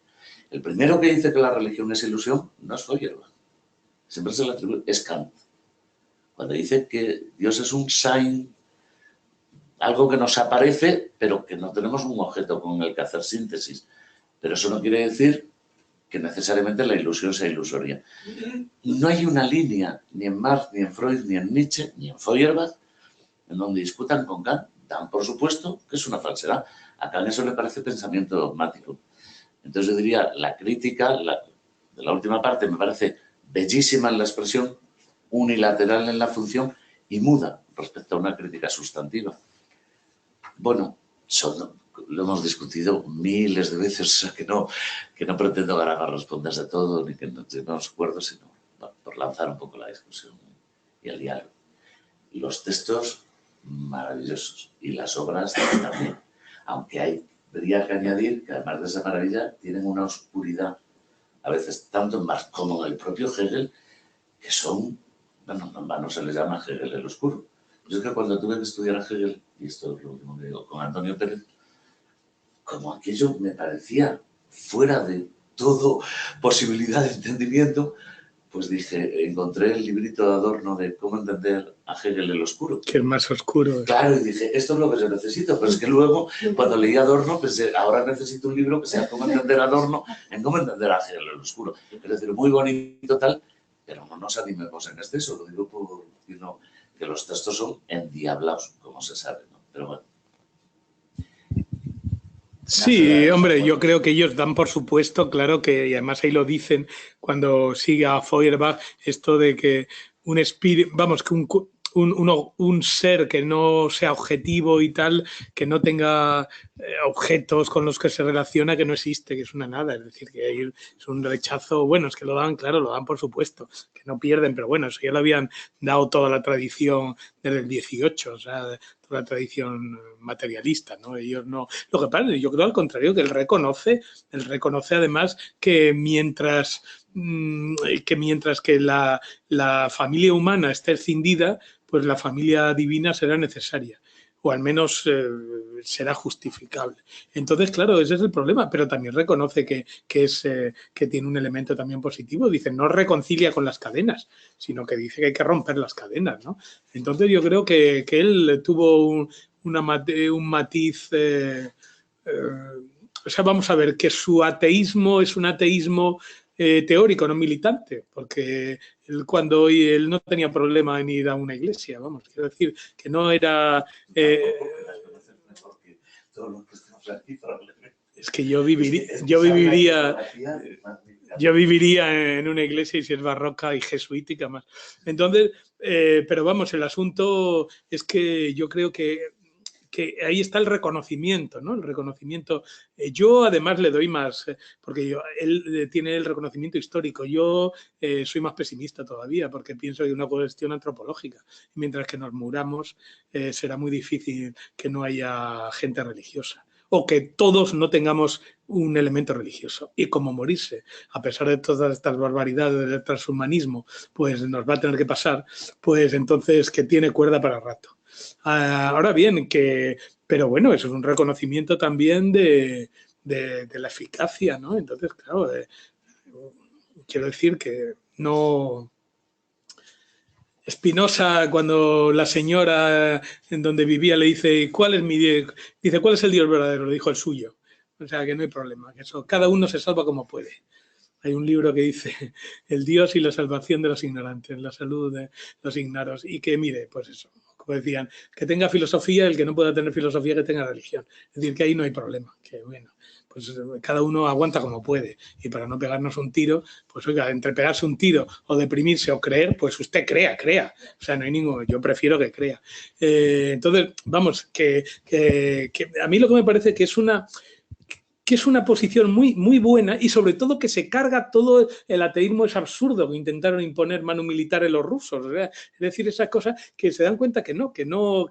El primero que dice que la religión es ilusión no es Feuerbach. Siempre se le atribuye, es Kant. Cuando dice que Dios es un sign, algo que nos aparece, pero que no tenemos un objeto con el que hacer síntesis. Pero eso no quiere decir que necesariamente la ilusión sea ilusoria. No hay una línea, ni en Marx, ni en Freud, ni en Nietzsche, ni en Feuerbach, en donde discutan con Kant. Dan por supuesto que es una falsedad. A Kant eso le parece pensamiento dogmático. Entonces yo diría, la crítica de la última parte me parece bellísima en la expresión, unilateral en la función y muda respecto a una crítica sustantiva. Bueno, lo hemos discutido miles de veces, o sea que no pretendo ganar respuestas de todo, ni que no nos acuerdo, sino por lanzar un poco la discusión y el diálogo. Y los textos maravillosos y las obras también, aunque habría que añadir que además de esa maravilla tienen una oscuridad, a veces tanto en Marx como en el propio Hegel, que son, bueno, en vano se les llama Hegel el oscuro. Yo es que cuando tuve que estudiar a Hegel, y esto es lo último que digo, con Antonio Pérez, como aquello me parecía fuera de todo posibilidad de entendimiento, pues dije, encontré el librito de Adorno de cómo entender a Hegel el oscuro. Que es más oscuro. Claro, y dije, esto es lo que yo necesito, pero es que luego, cuando leí Adorno, pensé, ahora necesito un libro que sea cómo entender a Adorno en cómo entender a Hegel el oscuro. Es decir, muy bonito tal, pero no nos animemos en exceso, lo digo por que los textos son endiablados, como se sabe, ¿no? Pero bueno. Sí, hombre, yo creo que ellos dan por supuesto, claro que, y además ahí lo dicen cuando sigue a Feuerbach, esto de que un espíritu, vamos, que un ser que no sea objetivo y tal, que no tenga objetos con los que se relaciona, que no existe, que es una nada, es decir, que es un rechazo, bueno, es que lo dan, claro, lo dan por supuesto, que no pierden, pero bueno, eso ya lo habían dado toda la tradición desde el 18, o sea, toda la tradición materialista, ¿no? Ellos no, lo que pasa, yo creo al contrario, que él reconoce además que mientras que la familia humana esté escindida, pues la familia divina será necesaria, o al menos será justificable. Entonces, claro, ese es el problema, pero también reconoce que tiene un elemento también positivo. Dice, no reconcilia con las cadenas, sino que dice que hay que romper las cadenas, ¿no? Entonces yo creo que él tuvo un matiz... o sea, vamos a ver, que su ateísmo es un ateísmo teórico, no militante, porque él no tenía problema en ir a una iglesia, vamos, quiero decir, que no era... es que yo viviría en una iglesia y si es barroca y jesuítica más. Entonces, pero vamos, el asunto es que yo creo que ahí está el reconocimiento, ¿no? El reconocimiento. Yo además le doy más, porque él tiene el reconocimiento histórico. Yo soy más pesimista todavía, porque pienso que hay una cuestión antropológica. Mientras que nos muramos, será muy difícil que no haya gente religiosa. o que todos no tengamos un elemento religioso. Y como morirse, a pesar de todas estas barbaridades del transhumanismo, pues nos va a tener que pasar, pues entonces que tiene cuerda para rato. Ahora bien, pero bueno, eso es un reconocimiento también de la eficacia, ¿no? Entonces, claro, quiero decir que no... Spinoza, cuando la señora en donde vivía le dice ¿cuál es ¿cuál es el Dios verdadero? Le dijo el suyo. O sea, que no hay problema, que eso, cada uno se salva como puede. Hay un libro que dice el Dios y la salvación de los ignorantes, la salud de los ignoros. Y que, mire, pues eso, como decían, que tenga filosofía, el que no pueda tener filosofía, que tenga religión. Es decir, que ahí no hay problema, que bueno, pues cada uno aguanta como puede. Y para no pegarnos un tiro, pues oiga, entre pegarse un tiro o deprimirse o creer, pues usted crea. O sea, no hay ningún, yo prefiero que crea. Entonces, vamos, que a mí lo que me parece que es una posición muy, muy buena y sobre todo que se carga todo el ateísmo es absurdo que intentaron imponer manu militares los rusos. Es decir, esas cosas que se dan cuenta que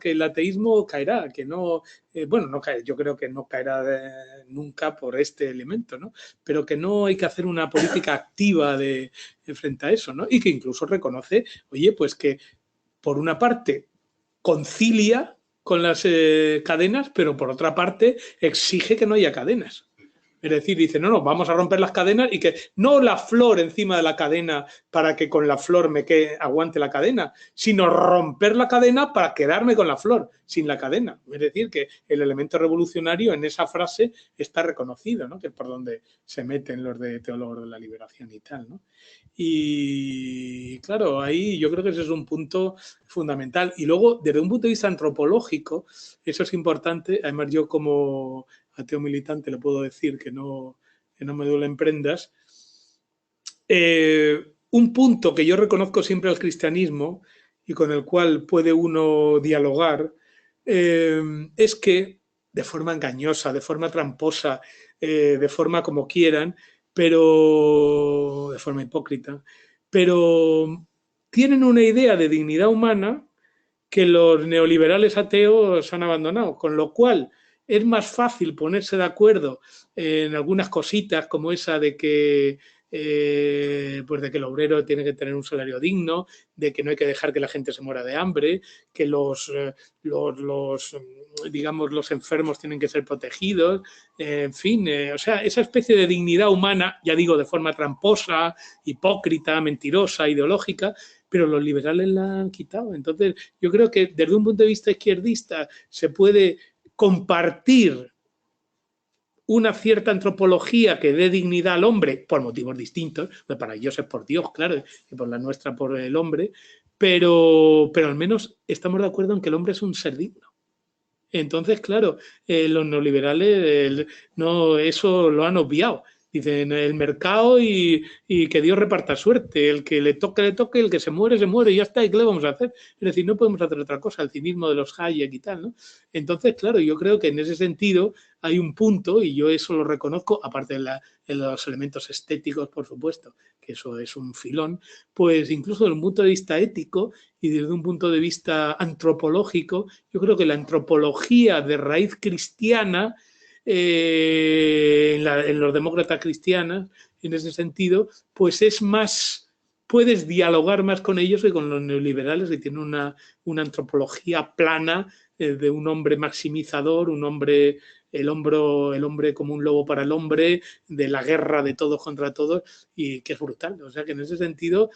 el ateísmo caerá, que no, bueno, no cae, yo creo que no caerá nunca por este elemento, ¿no? Pero que no hay que hacer una política activa de frente a eso, ¿no? Y que incluso reconoce, oye, pues que por una parte concilia con las cadenas, pero por otra parte exige que no haya cadenas. Es decir, dice, no, vamos a romper las cadenas y que no la flor encima de la cadena para que con la flor aguante la cadena, sino romper la cadena para quedarme con la flor, sin la cadena. Es decir, que el elemento revolucionario en esa frase está reconocido, ¿no? Que es por donde se meten los de teólogos de la liberación y tal, ¿no? Y claro, ahí yo creo que ese es un punto fundamental. Y luego, desde un punto de vista antropológico, eso es importante. Además, yo como ateo militante le puedo decir que no me duelen prendas. Un punto que yo reconozco siempre al cristianismo y con el cual puede uno dialogar es que de forma engañosa, de forma tramposa, de forma como quieran, pero de forma hipócrita, pero tienen una idea de dignidad humana que los neoliberales ateos han abandonado, con lo cual es más fácil ponerse de acuerdo en algunas cositas como esa de que pues de que el obrero tiene que tener un salario digno, de que no hay que dejar que la gente se muera de hambre, que digamos, los enfermos tienen que ser protegidos, en fin, o sea, esa especie de dignidad humana, ya digo, de forma tramposa, hipócrita, mentirosa, ideológica, pero los liberales la han quitado. Entonces, yo creo que desde un punto de vista izquierdista se puede compartir una cierta antropología que dé dignidad al hombre por motivos distintos, pues para ellos es por Dios, claro, y por la nuestra por el hombre, pero al menos estamos de acuerdo en que el hombre es un ser digno. Entonces, claro, los neoliberales eso lo han obviado. Dicen el mercado y que Dios reparta suerte. El que le toque, el que se muere y ya está. ¿Y qué le vamos a hacer? Es decir, no podemos hacer otra cosa, el cinismo de los Hayek y tal, ¿no? Entonces, claro, yo creo que en ese sentido hay un punto, y yo eso lo reconozco, aparte de los elementos estéticos, por supuesto, que eso es un filón, pues incluso desde un punto de vista ético y desde un punto de vista antropológico, yo creo que la antropología de raíz cristiana en los demócratas cristianos, en ese sentido, pues es más, puedes dialogar más con ellos que con los neoliberales, que tienen una antropología plana de un hombre maximizador, un hombre, el hombre como un lobo para el hombre, de la guerra de todos contra todos, y que es brutal. O sea que en ese sentido,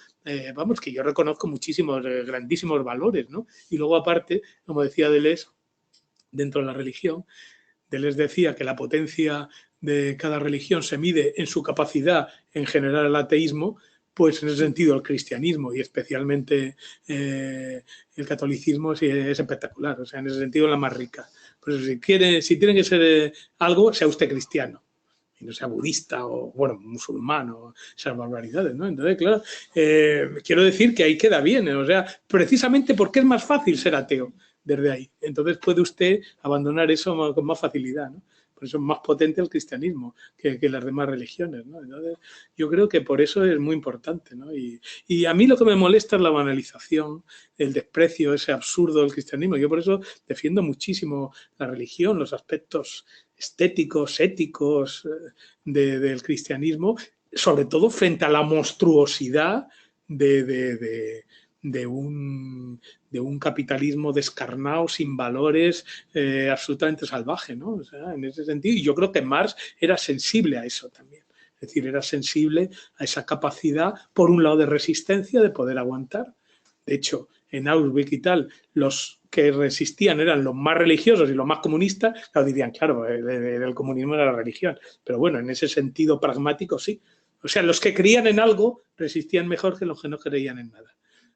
vamos, que yo reconozco muchísimos, grandísimos valores, ¿no? Y luego aparte, como decía Deleuze, dentro de la religión, Deleuze decía que la potencia de cada religión se mide en su capacidad en generar el ateísmo, pues en ese sentido el cristianismo y especialmente el catolicismo es espectacular, o sea, en ese sentido la más rica. Pues si tiene que ser algo, sea usted cristiano y no sea budista o, bueno, musulmán o esas barbaridades, ¿no? Entonces, claro, quiero decir que ahí queda bien, o sea, precisamente porque es más fácil ser ateo desde ahí. Entonces puede usted abandonar eso con más facilidad, ¿no? Por eso es más potente el cristianismo que las demás religiones, ¿no? Entonces, yo creo que por eso es muy importante, ¿no? Y a mí lo que me molesta es la banalización, el desprecio, ese absurdo del cristianismo. Yo por eso defiendo muchísimo la religión, los aspectos estéticos, éticos del cristianismo, sobre todo frente a la monstruosidad de un capitalismo descarnado, sin valores, absolutamente salvaje, ¿no? O sea, en ese sentido, y yo creo que Marx era sensible a eso también. Es decir, era sensible a esa capacidad, por un lado, de resistencia, de poder aguantar. De hecho, en Auschwitz y tal, los que resistían eran los más religiosos y los más comunistas, claro, dirían, claro, el comunismo era la religión. Pero bueno, en ese sentido pragmático sí. O sea, los que creían en algo resistían mejor que los que no creían en nada.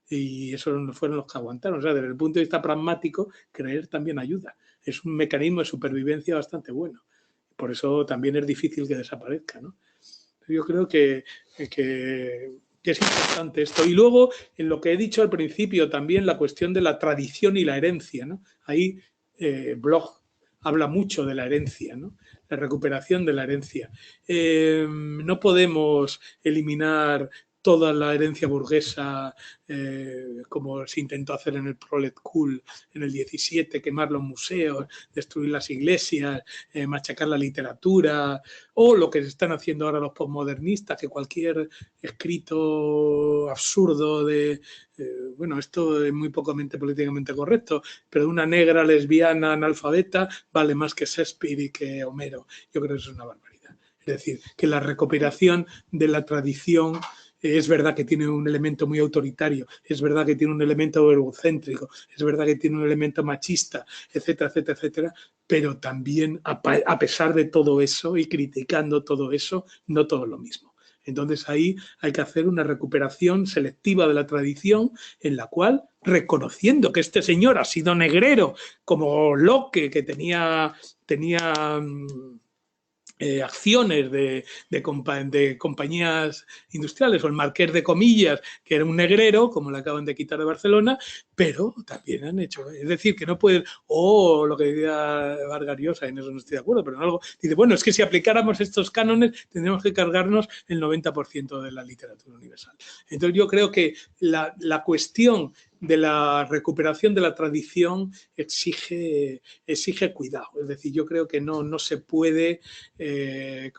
Y esos fueron los que aguantaron. O sea, desde el punto de vista pragmático, creer también ayuda. Es un mecanismo de supervivencia bastante bueno. Por eso también es difícil que desaparezca, ¿no? Yo creo que es importante esto. Y luego, en lo que he dicho al principio, también la cuestión de la tradición y la herencia, ¿no? Ahí Bloch habla mucho de la herencia, ¿no? La recuperación de la herencia. No podemos eliminar toda la herencia burguesa, como se intentó hacer en el Prolet Cool en el 17, quemar los museos, destruir las iglesias, machacar la literatura, o lo que están haciendo ahora los postmodernistas, que cualquier escrito absurdo bueno, esto es muy políticamente correcto, pero de una negra lesbiana analfabeta vale más que Shakespeare y que Homero. Yo creo que eso es una barbaridad. Es decir, que la recuperación de la tradición es verdad que tiene un elemento muy autoritario, es verdad que tiene un elemento egocéntrico, es verdad que tiene un elemento machista, etcétera, etcétera, etcétera, pero también a pesar de todo eso y criticando todo eso, no todo lo mismo. Entonces ahí hay que hacer una recuperación selectiva de la tradición en la cual, reconociendo que este señor ha sido negrero, como Locke, que tenía acciones de compañías industriales, o el Marqués de Comillas, que era un negrero, como le acaban de quitar de Barcelona, pero también han hecho, es decir, que no pueden, o lo que decía Vargas Llosa, en eso no estoy de acuerdo, pero en algo, dice, bueno, es que si aplicáramos estos cánones tendríamos que cargarnos el 90% de la literatura universal. Entonces yo creo que la cuestión de la recuperación de la tradición exige cuidado. Es decir, yo creo que no se puede,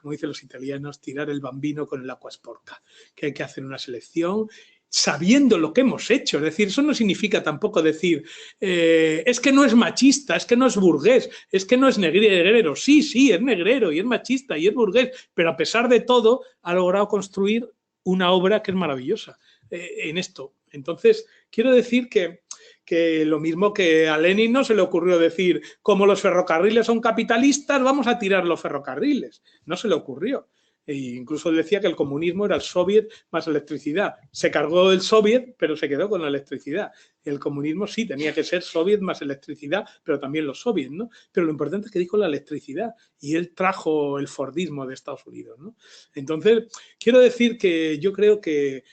como dicen los italianos, tirar el bambino con el acqua sporca, que hay que hacer una selección sabiendo lo que hemos hecho. Es decir, eso no significa tampoco decir es que no es machista, es que no es burgués, es que no es negrero. Sí, es negrero y es machista y es burgués, pero a pesar de todo ha logrado construir una obra que es maravillosa en esto. Entonces, quiero decir que lo mismo que a Lenin no se le ocurrió decir, como los ferrocarriles son capitalistas, vamos a tirar los ferrocarriles. No se le ocurrió. E incluso decía que el comunismo era el soviet más electricidad. Se cargó el soviet, pero se quedó con la electricidad. El comunismo sí tenía que ser soviet más electricidad, pero también los soviets, ¿no? Pero lo importante es que dijo la electricidad y él trajo el fordismo de Estados Unidos, ¿no? Entonces, quiero decir que yo creo que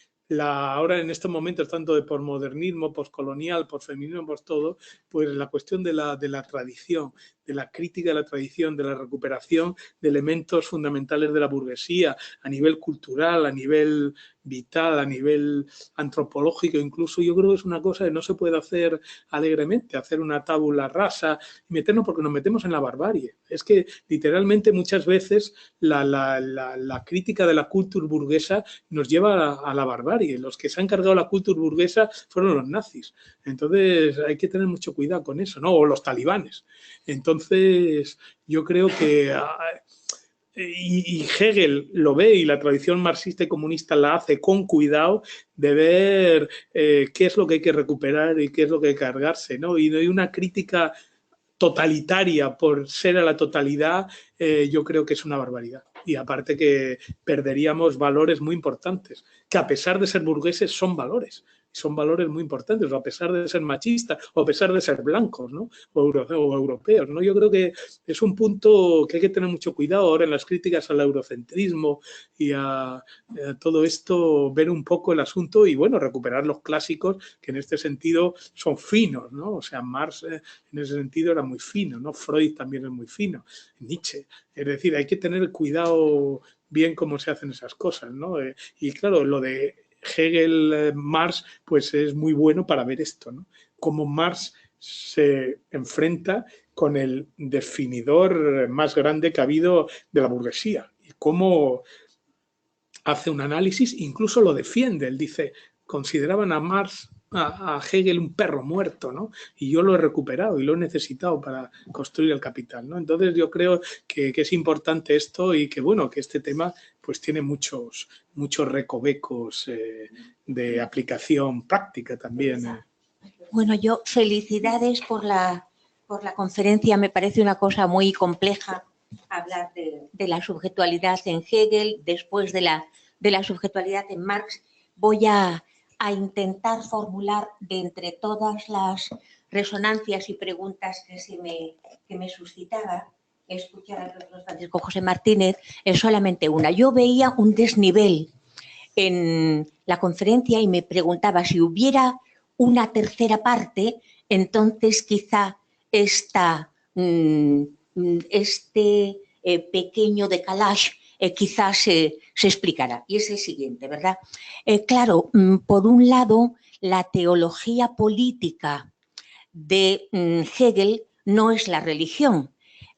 ahora en estos momentos, tanto de posmodernismo, poscolonial, posfeminismo, pues todo, pues la cuestión de la tradición, de la crítica de la tradición, de la recuperación de elementos fundamentales de la burguesía a nivel cultural, a nivel vital, a nivel antropológico, incluso yo creo que es una cosa que no se puede hacer alegremente, hacer una tabula rasa y meternos, porque nos metemos en la barbarie. Es que literalmente muchas veces la crítica de la cultura burguesa nos lleva a la barbarie. Los que se han cargado la cultura burguesa fueron los nazis. Entonces hay que tener mucho cuidado con eso, ¿no? O los talibanes. Entonces yo creo que y Hegel lo ve, y la tradición marxista y comunista la hace con cuidado, de ver qué es lo que hay que recuperar y qué es lo que hay que cargarse, ¿no? Y no hay una crítica totalitaria por ser a la totalidad, yo creo que es una barbaridad. Y aparte que perderíamos valores muy importantes, que a pesar de ser burgueses son valores muy importantes, o a pesar de ser machistas, o a pesar de ser blancos, ¿no? o europeos, ¿no? Yo creo que es un punto que hay que tener mucho cuidado ahora en las críticas al eurocentrismo y a todo esto, ver un poco el asunto y, bueno, recuperar los clásicos que en este sentido son finos, ¿no? O sea, Marx en ese sentido era muy fino, ¿no? Freud también es muy fino, Nietzsche. Es decir, hay que tener cuidado bien cómo se hacen esas cosas, ¿no? Y claro, lo de Hegel, Marx, pues es muy bueno para ver esto, ¿no? Cómo Marx se enfrenta con el definidor más grande que ha habido de la burguesía y cómo hace un análisis, incluso lo defiende. Él dice, consideraban a Marx, a Hegel un perro muerto, ¿no? Y yo lo he recuperado y lo he necesitado para construir el Capital, ¿no? Entonces yo creo que es importante esto y que, bueno, que este tema pues tiene muchos recovecos de aplicación práctica también. Bueno, yo felicidades por la conferencia. Me parece una cosa muy compleja hablar de la subjetualidad en Hegel, después de la subjetualidad en Marx. Voy a intentar formular de entre todas las resonancias y preguntas que me suscitaba escuchar al profesor Francisco José Martínez, solamente una. Yo veía un desnivel en la conferencia y me preguntaba si hubiera una tercera parte, entonces quizá este pequeño decalage quizás se explicará. Y es el siguiente, ¿verdad? Claro, por un lado, la teología política de Hegel no es la religión.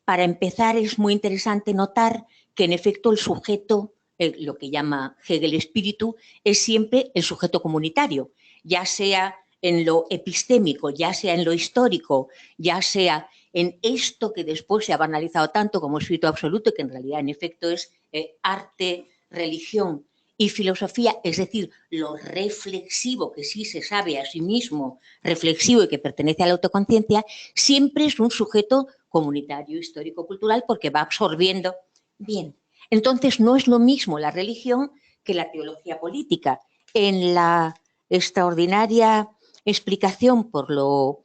Para empezar, es muy interesante notar que, en efecto, el sujeto, lo que llama Hegel espíritu, es siempre el sujeto comunitario, ya sea en lo epistémico, ya sea en lo histórico, ya sea en esto que después se ha banalizado tanto como espíritu absoluto, que en realidad, en efecto, es arte, religión y filosofía, es decir, lo reflexivo que sí se sabe a sí mismo, reflexivo y que pertenece a la autoconciencia, siempre es un sujeto comunitario, histórico, cultural, porque va absorbiendo. Bien, entonces no es lo mismo la religión que la teología política. En la extraordinaria explicación por lo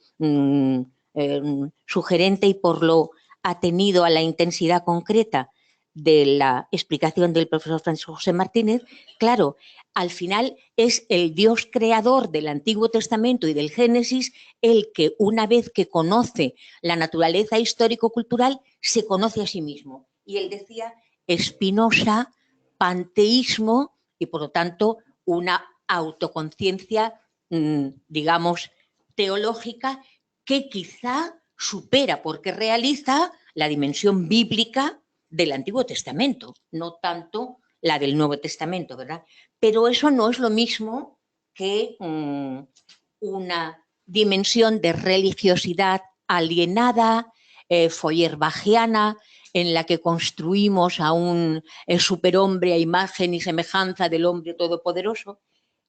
sugerente y por lo atenido a la intensidad concreta de la explicación del profesor Francisco José Martínez, claro, al final es el Dios creador del Antiguo Testamento y del Génesis el que, una vez que conoce la naturaleza histórico-cultural, se conoce a sí mismo. Y él decía Spinoza, panteísmo y, por lo tanto, una autoconciencia, digamos, teológica que quizá supera, porque realiza la dimensión bíblica del Antiguo Testamento, no tanto la del Nuevo Testamento, ¿verdad? Pero eso no es lo mismo que una dimensión de religiosidad alienada, feuerbachiana, en la que construimos a un superhombre a imagen y semejanza del hombre todopoderoso,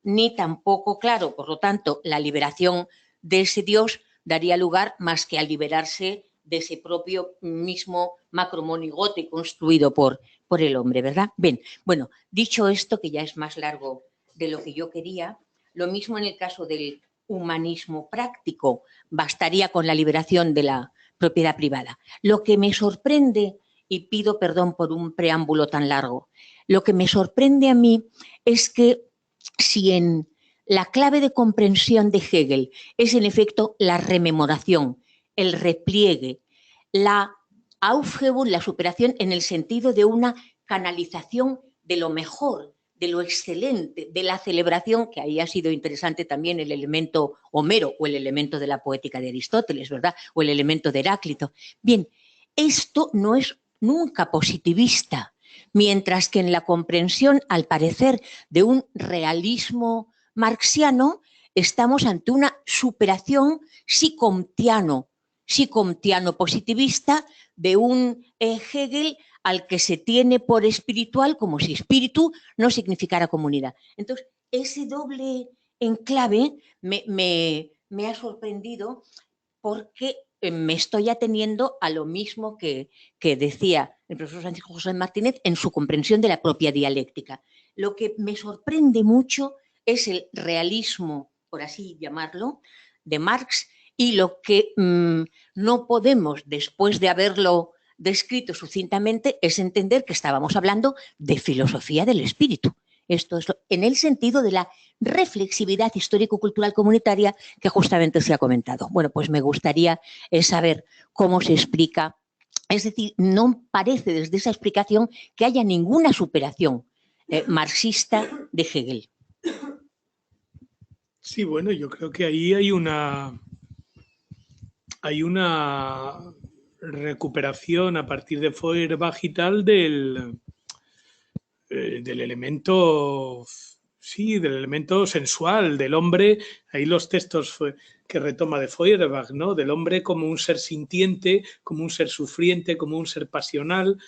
ni tampoco, claro, por lo tanto, la liberación de ese Dios daría lugar más que a liberarse de ese propio mismo macromonigote construido por el hombre, ¿verdad? Bien, bueno, dicho esto, que ya es más largo de lo que yo quería, lo mismo en el caso del humanismo práctico, bastaría con la liberación de la propiedad privada. Lo que me sorprende, y pido perdón por un preámbulo tan largo, lo que me sorprende a mí es que si en la clave de comprensión de Hegel es en efecto la rememoración, el repliegue, la Aufhebung, la superación en el sentido de una canalización de lo mejor, de lo excelente, de la celebración, que ahí ha sido interesante también el elemento Homero o el elemento de la poética de Aristóteles, ¿verdad? O el elemento de Heráclito. Bien, esto no es nunca positivista, mientras que en la comprensión, al parecer, de un realismo marxiano, estamos ante una superación psicomtiano positivista de un Hegel al que se tiene por espiritual, como si espíritu no significara comunidad. Entonces, ese doble enclave me ha sorprendido porque me estoy ateniendo a lo mismo que decía el profesor Francisco José Martínez en su comprensión de la propia dialéctica. Lo que me sorprende mucho es el realismo, por así llamarlo, de Marx, y lo que no podemos, después de haberlo descrito sucintamente, es entender que estábamos hablando de filosofía del espíritu. Esto es en el sentido de la reflexividad histórico-cultural comunitaria que justamente se ha comentado. Bueno, pues me gustaría saber cómo se explica. Es decir, no parece desde esa explicación que haya ninguna superación marxista de Hegel. Sí, bueno, yo creo que ahí hay una hay una recuperación a partir de Feuerbach y tal del elemento, sí, del elemento sensual del hombre. Ahí los textos que retoma de Feuerbach, ¿no? Del hombre como un ser sintiente, como un ser sufriente, como un ser pasional,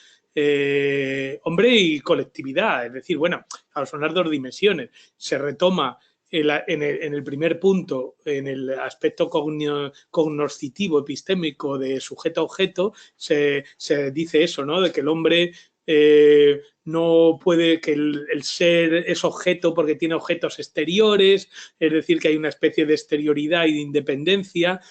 hombre y colectividad. Es decir, bueno, son las dos dimensiones. Se retoma en el primer punto, en el aspecto cognoscitivo, epistémico de sujeto-objeto, se dice eso, ¿no? De que el hombre no puede, que el ser es objeto porque tiene objetos exteriores, es decir, que hay una especie de exterioridad y de independencia,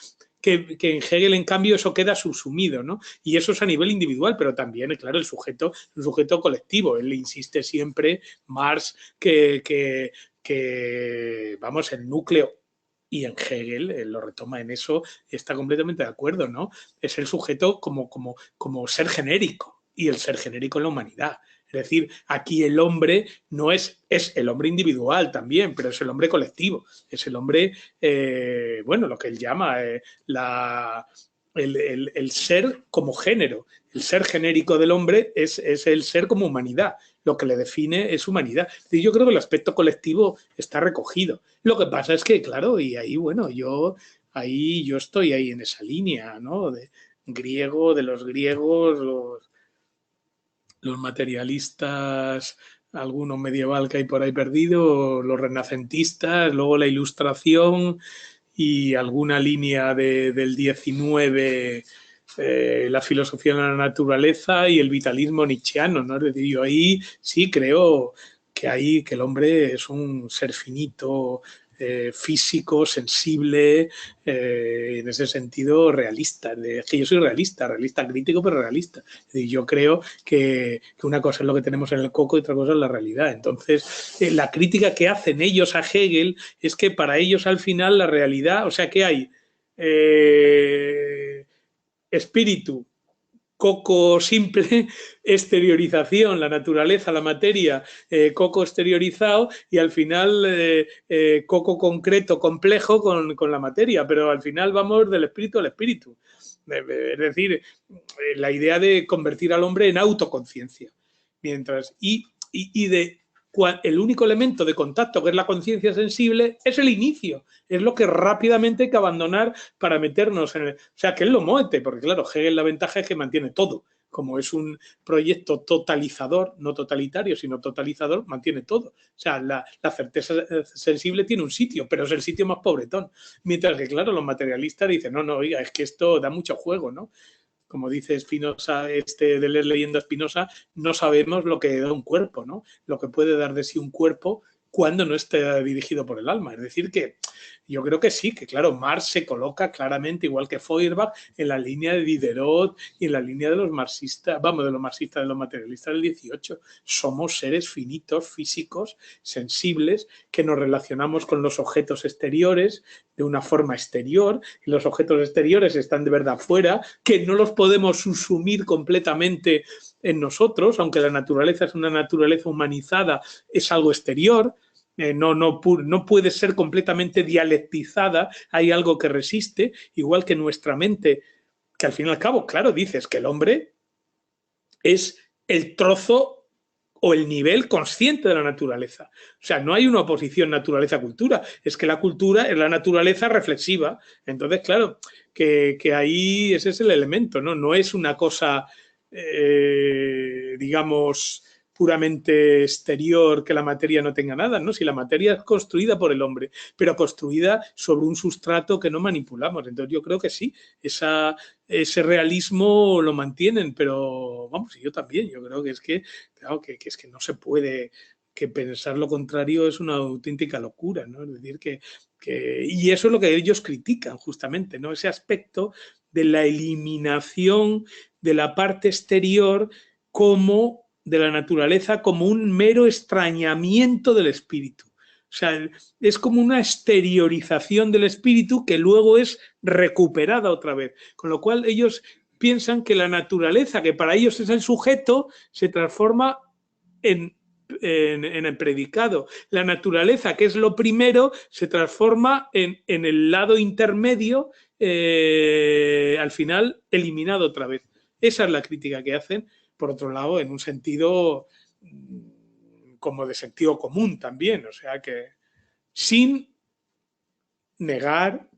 que en Hegel, en cambio, eso queda subsumido, ¿no? Y eso es a nivel individual, pero también, claro, el sujeto es un sujeto colectivo. Él insiste siempre, Marx, que vamos, el núcleo, y en Hegel él lo retoma en eso, está completamente de acuerdo, ¿no? Es el sujeto como ser genérico, y el ser genérico en la humanidad. Es decir, aquí el hombre no es el hombre individual también, pero es el hombre colectivo, es el hombre, bueno, lo que él llama el ser como género. El ser genérico del hombre es el ser como humanidad. Lo que le define es humanidad. Y yo creo que el aspecto colectivo está recogido. Lo que pasa es que, claro, y ahí, bueno, yo estoy ahí en esa línea, ¿no? De griego, de los griegos, los materialistas, alguno medieval que hay por ahí perdido, los renacentistas, luego la Ilustración y alguna línea del 19, la filosofía de la naturaleza y el vitalismo nietzscheano, ¿no? Es decir, yo ahí sí creo que el hombre es un ser finito, físico, sensible, en ese sentido realista. Es que yo soy realista crítico, pero realista. Es decir, yo creo que una cosa es lo que tenemos en el coco y otra cosa es la realidad. Entonces, la crítica que hacen ellos a Hegel es que para ellos al final la realidad, o sea, que hay espíritu, coco simple, exteriorización, la naturaleza, la materia, coco exteriorizado, y al final coco concreto, complejo con la materia, pero al final vamos del espíritu al espíritu. Es decir, la idea de convertir al hombre en autoconciencia. El único elemento de contacto, que es la conciencia sensible, es el inicio. Es lo que rápidamente hay que abandonar para meternos en el... O sea, que es lo moete, porque claro, Hegel la ventaja es que mantiene todo. Como es un proyecto totalizador, no totalitario, sino totalizador, mantiene todo. O sea, la certeza sensible tiene un sitio, pero es el sitio más pobretón. Mientras que, claro, los materialistas dicen, no, oiga, es que esto da mucho juego, ¿no? Como dice Spinoza, de leer leyendo a Spinoza, no sabemos lo que da un cuerpo, ¿no? Lo que puede dar de sí un cuerpo cuando no esté dirigido por el alma. Es decir, que yo creo que sí, que claro, Marx se coloca claramente, igual que Feuerbach, en la línea de Diderot y en la línea de los marxistas, de los materialistas del 18. Somos seres finitos, físicos, sensibles, que nos relacionamos con los objetos exteriores de una forma exterior, y los objetos exteriores están de verdad fuera, que no los podemos subsumir completamente en nosotros, aunque la naturaleza es una naturaleza humanizada, es algo exterior. No puede ser completamente dialectizada, hay algo que resiste, igual que nuestra mente, que al fin y al cabo, claro, dices que el hombre es el trozo o el nivel consciente de la naturaleza. O sea, no hay una oposición naturaleza-cultura, es que la cultura es la naturaleza reflexiva. Entonces, claro, que ahí ese es el elemento, ¿no? No es una cosa, digamos, puramente exterior, que la materia no tenga nada, ¿no? Si la materia es construida por el hombre, pero construida sobre un sustrato que no manipulamos. Entonces yo creo que sí, ese realismo lo mantienen, pero vamos, yo también, yo creo que es que, claro, que es que no se puede, que pensar lo contrario es una auténtica locura, ¿no? Es decir, y eso es lo que ellos critican justamente, ¿no? Ese aspecto de la eliminación de la parte exterior de la naturaleza como un mero extrañamiento del espíritu. O sea, es como una exteriorización del espíritu que luego es recuperada otra vez. Con lo cual ellos piensan que la naturaleza, que para ellos es el sujeto, se transforma en en el predicado. La naturaleza, que es lo primero, se transforma en el lado intermedio, al final eliminado otra vez. Esa es la crítica que hacen, por otro lado, en un sentido como de sentido común también, o sea que sin negar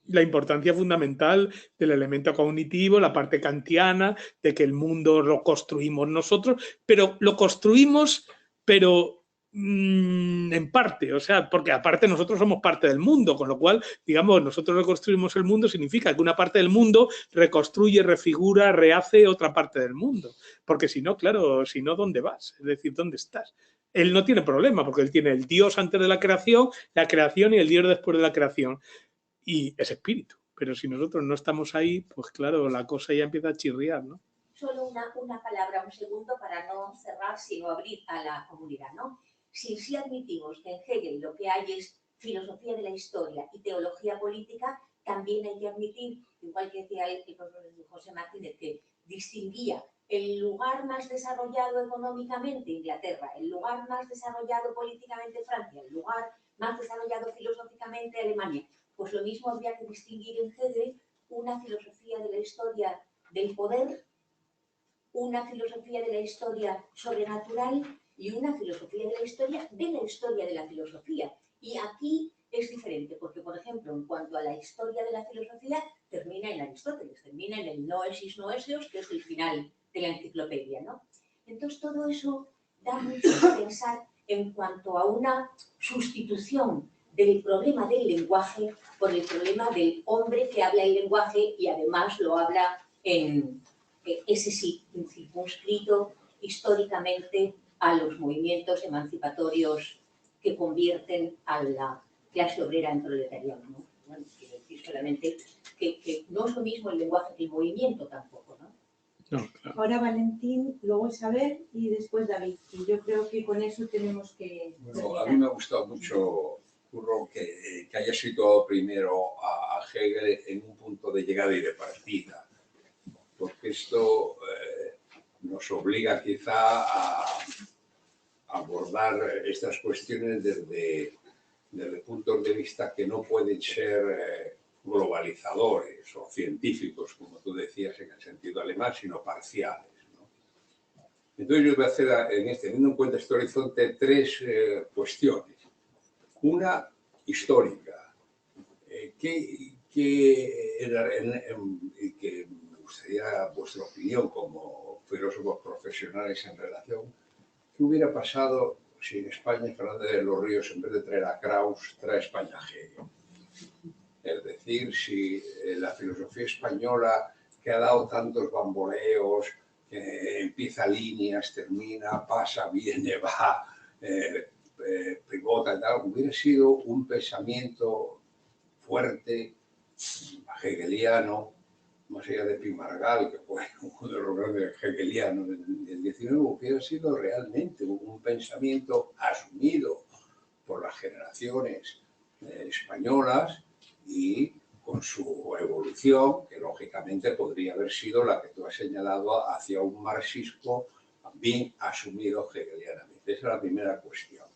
la importancia fundamental del elemento cognitivo, la parte kantiana, de que el mundo lo construimos nosotros, pero lo construimos, pero en parte, o sea, porque aparte nosotros somos parte del mundo, con lo cual, digamos, nosotros reconstruimos el mundo significa que una parte del mundo reconstruye, refigura, rehace otra parte del mundo, porque si no, claro, si no, ¿dónde vas? Es decir, ¿dónde estás? Él no tiene problema, porque él tiene el Dios antes de la creación y el Dios después de la creación. Y es espíritu. Pero si nosotros no estamos ahí, pues claro, la cosa ya empieza a chirriar, ¿no? Solo una palabra, un segundo, para no cerrar, sino abrir a la comunidad, ¿no? Si admitimos que en Hegel lo que hay es filosofía de la historia y teología política, también hay que admitir, igual que decía el profesor José Martínez, que distinguía el lugar más desarrollado económicamente, Inglaterra, el lugar más desarrollado políticamente, Francia, el lugar más desarrollado filosóficamente, Alemania. Pues lo mismo habría que distinguir en Hegel una filosofía de la historia del poder, una filosofía de la historia sobrenatural y una filosofía de la historia de la filosofía. Y aquí es diferente, porque, por ejemplo, en cuanto a la historia de la filosofía, termina en Aristóteles, termina en el noesis noesios, que es el final de la enciclopedia, ¿no? Entonces, todo eso da mucho que pensar en cuanto a una sustitución del problema del lenguaje por el problema del hombre que habla el lenguaje y además lo habla en ese sí, circunscrito históricamente a los movimientos emancipatorios que convierten a la clase obrera en proletariado, ¿no? Bueno, quiero decir solamente que no es lo mismo el lenguaje que el movimiento tampoco, ¿no? No, claro. Ahora Valentín, luego Isabel y después David. Y yo creo que con eso tenemos que... Bueno, a mí me ha gustado mucho, Curro, que haya situado primero a Hegel en un punto de llegada y de partida, porque esto nos obliga quizá a abordar estas cuestiones desde puntos de vista que no pueden ser globalizadores o científicos, como tú decías en el sentido alemán, sino parciales, ¿no? Entonces yo voy a hacer, teniendo en cuenta este horizonte, tres cuestiones. Una histórica, que me gustaría vuestra opinión como filósofos profesionales en relación. ¿Qué hubiera pasado si en España Fernández de los Ríos, en vez de traer a Krauss, trae a España a Hegel? Es decir, si la filosofía española, que ha dado tantos bamboleos, que empieza líneas, termina, pasa, viene, va, pivota y tal, hubiera sido un pensamiento fuerte, hegeliano, más allá de Pimargal, que fue uno de los grandes hegelianos del XIX, hubiera sido realmente un pensamiento asumido por las generaciones españolas y con su evolución, que lógicamente podría haber sido la que tú has señalado, hacia un marxismo bien asumido hegelianamente. Esa es la primera cuestión.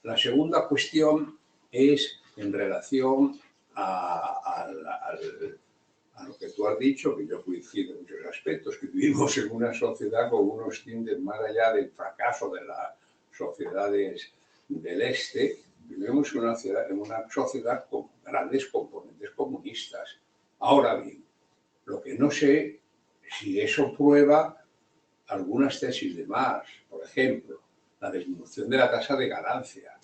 La segunda cuestión es en relación a lo que tú has dicho, que yo coincido en muchos aspectos, que vivimos en una sociedad con unos tintes más allá del fracaso de las sociedades del este, vivimos en una sociedad con grandes componentes comunistas. Ahora bien, lo que no sé si eso prueba algunas tesis de Marx, por ejemplo, la disminución de la tasa de ganancia,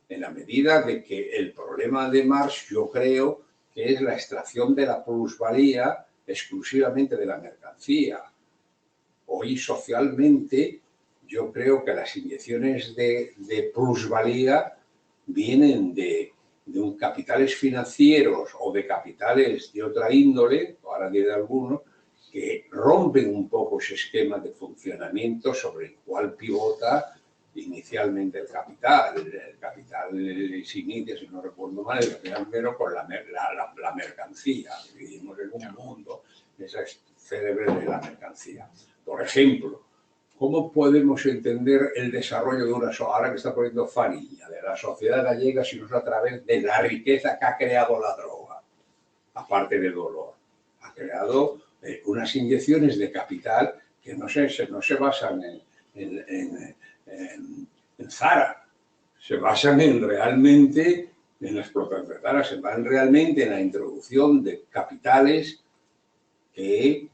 en la medida de que el problema de Marx, yo creo, que es la extracción de la plusvalía exclusivamente de la mercancía. Hoy socialmente yo creo que las inyecciones de plusvalía vienen de un capitales financieros o de capitales de otra índole, ahora diré algunos, que rompen un poco ese esquema de funcionamiento sobre el cual pivota inicialmente el capital se inicia, si no recuerdo mal, el capital primero con la mercancía. Vivimos en un mundo de esas célebres de la mercancía. Por ejemplo, ¿cómo podemos entender el desarrollo de una sociedad, ahora que está poniendo Fariña, de la sociedad gallega, si no es a través de la riqueza que ha creado la droga, aparte del dolor? Ha creado unas inyecciones de capital que no se basan en Zara, se basan realmente en la explotación de Zara, se van realmente en la introducción de capitales que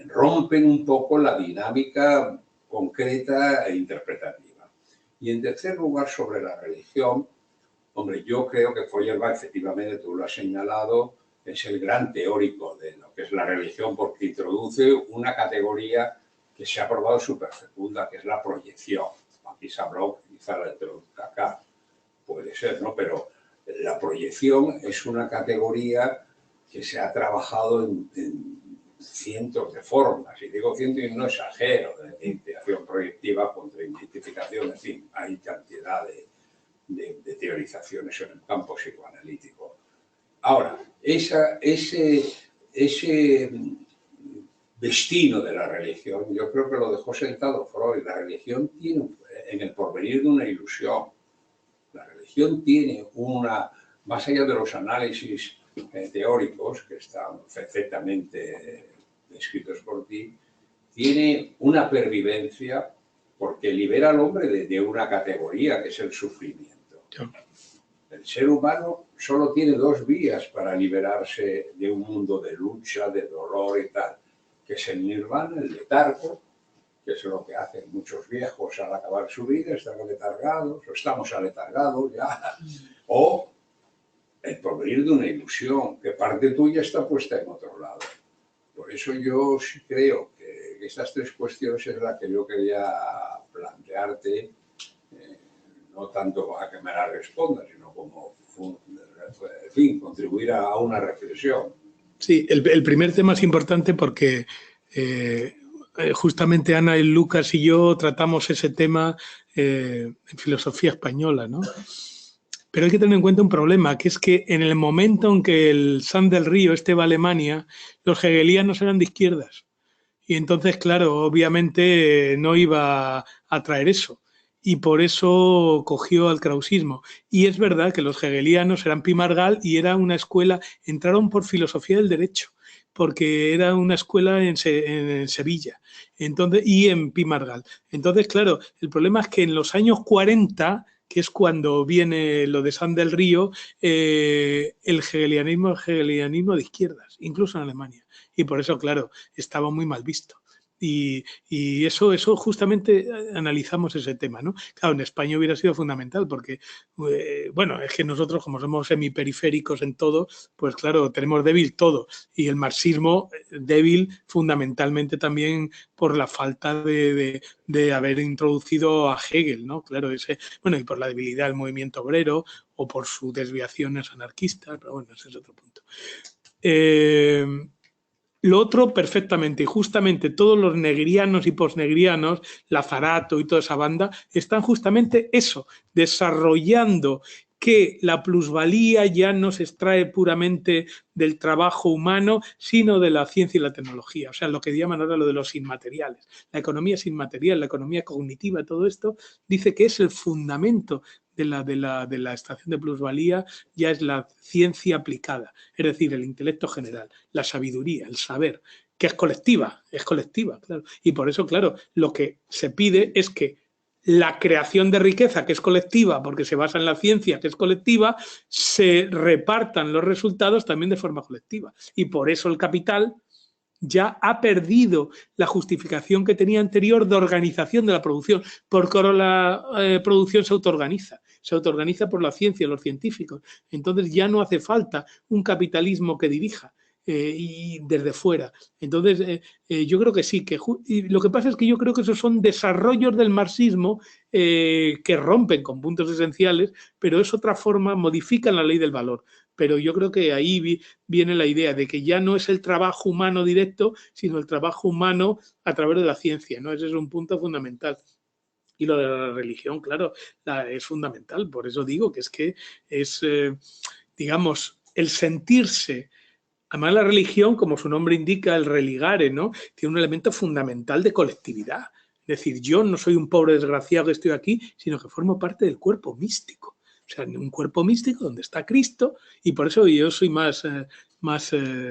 rompen un poco la dinámica concreta e interpretativa. Y en tercer lugar, sobre la religión, hombre, yo creo que Feuerbach, efectivamente, tú lo has señalado, es el gran teórico de lo que es la religión, porque introduce una categoría que se ha probado súper fecunda, que es la proyección. Aquí se habló, quizá la introduzca acá, puede ser, ¿no? Pero la proyección es una categoría que se ha trabajado en cientos de formas, y digo cientos y no exagero, de identificación proyectiva, contraidentificación, en fin, hay cantidad de teorizaciones en el campo psicoanalítico. Ahora, ese destino de la religión, yo creo que lo dejó sentado Freud. La religión tiene en el porvenir de una ilusión. La religión tiene más allá de los análisis teóricos, que están perfectamente descritos por ti, tiene una pervivencia porque libera al hombre de una categoría que es el sufrimiento. El ser humano solo tiene dos vías para liberarse de un mundo de lucha, de dolor y tal, que es el nirvana, el letargo, que es lo que hacen muchos viejos al acabar su vida, están aletargados, o estamos aletargados ya, o el porvenir de una ilusión, que parte tuya está puesta en otro lado. Por eso yo sí creo que estas tres cuestiones es la que yo quería plantearte, no tanto a que me la respondas, sino como, en fin, contribuir a una reflexión. Sí, el primer tema es importante porque justamente Ana y Lucas y yo tratamos ese tema en filosofía española, ¿no? Pero hay que tener en cuenta un problema, que es que en el momento en que el San del Río va a Alemania, los hegelianos eran de izquierdas. Y entonces, claro, obviamente no iba a traer eso. Y por eso cogió al krausismo. Y es verdad que los hegelianos eran Pi Margall y era una escuela, entraron por filosofía del derecho, porque era una escuela en Sevilla y en Pi Margall. Entonces, claro, el problema es que en los años 40, que es cuando viene lo de San del Río, el hegelianismo es hegelianismo de izquierdas, incluso en Alemania. Y por eso, claro, estaba muy mal visto. Y eso justamente analizamos ese tema, ¿no? Claro, en España hubiera sido fundamental porque, bueno, es que nosotros como somos semiperiféricos en todo, pues claro, tenemos débil todo. Y el marxismo débil fundamentalmente también por la falta de haber introducido a Hegel, ¿no? Claro, bueno, y por la debilidad del movimiento obrero o por sus desviaciones anarquistas, pero bueno, ese es otro punto. Lo otro perfectamente, y justamente todos los negrianos y posnegrianos, Lazarato y toda esa banda, están justamente eso, desarrollando que la plusvalía ya no se extrae puramente del trabajo humano, sino de la ciencia y la tecnología, o sea, lo que llaman ahora lo de los inmateriales. La economía es inmaterial, la economía cognitiva, todo esto dice que es el fundamento de la extracción de plusvalía, ya es la ciencia aplicada, es decir, el intelecto general, la sabiduría, el saber, que es colectiva, claro. Y por eso, claro, lo que se pide es que la creación de riqueza, que es colectiva, porque se basa en la ciencia, que es colectiva, se repartan los resultados también de forma colectiva. Y por eso el capital ya ha perdido la justificación que tenía anterior de organización de la producción, porque ahora la producción se autoorganiza por la ciencia, los científicos. Entonces ya no hace falta un capitalismo que dirija y desde fuera. Entonces yo creo que sí, y lo que pasa es que yo creo que esos son desarrollos del marxismo que rompen con puntos esenciales, pero es otra forma, modifican la ley del valor. Pero yo creo que ahí viene la idea de que ya no es el trabajo humano directo, sino el trabajo humano a través de la ciencia, ¿no? Ese es un punto fundamental. Y lo de la religión, claro, es fundamental. Por eso digo que es digamos, el sentirse. Además, la religión, como su nombre indica, el religare, ¿no? Tiene un elemento fundamental de colectividad. Decir, yo no soy un pobre desgraciado que estoy aquí, sino que formo parte del cuerpo místico. O sea, un cuerpo místico donde está Cristo, y por eso yo soy más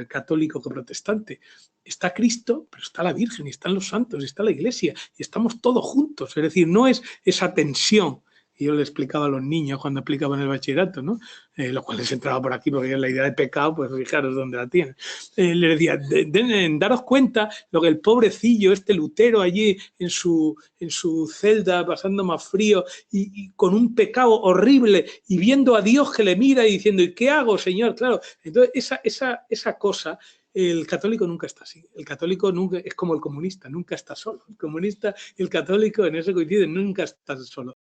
católico que protestante. Está Cristo, pero está la Virgen, y están los santos, y está la Iglesia, y estamos todos juntos. Es decir, no es esa tensión. Y yo le explicaba a los niños cuando aplicaban el bachillerato, ¿no? Lo cual les entraba por aquí porque la idea de pecado, pues fijaros dónde la tienen. Le decía, daros cuenta lo que el pobrecillo, este Lutero allí en su celda, pasando más frío y con un pecado horrible y viendo a Dios que le mira y diciendo, ¿y qué hago, Señor? Claro, entonces esa cosa... El católico nunca está así. El católico nunca es como el comunista, nunca está solo. El comunista y el católico en eso coinciden, nunca está solo.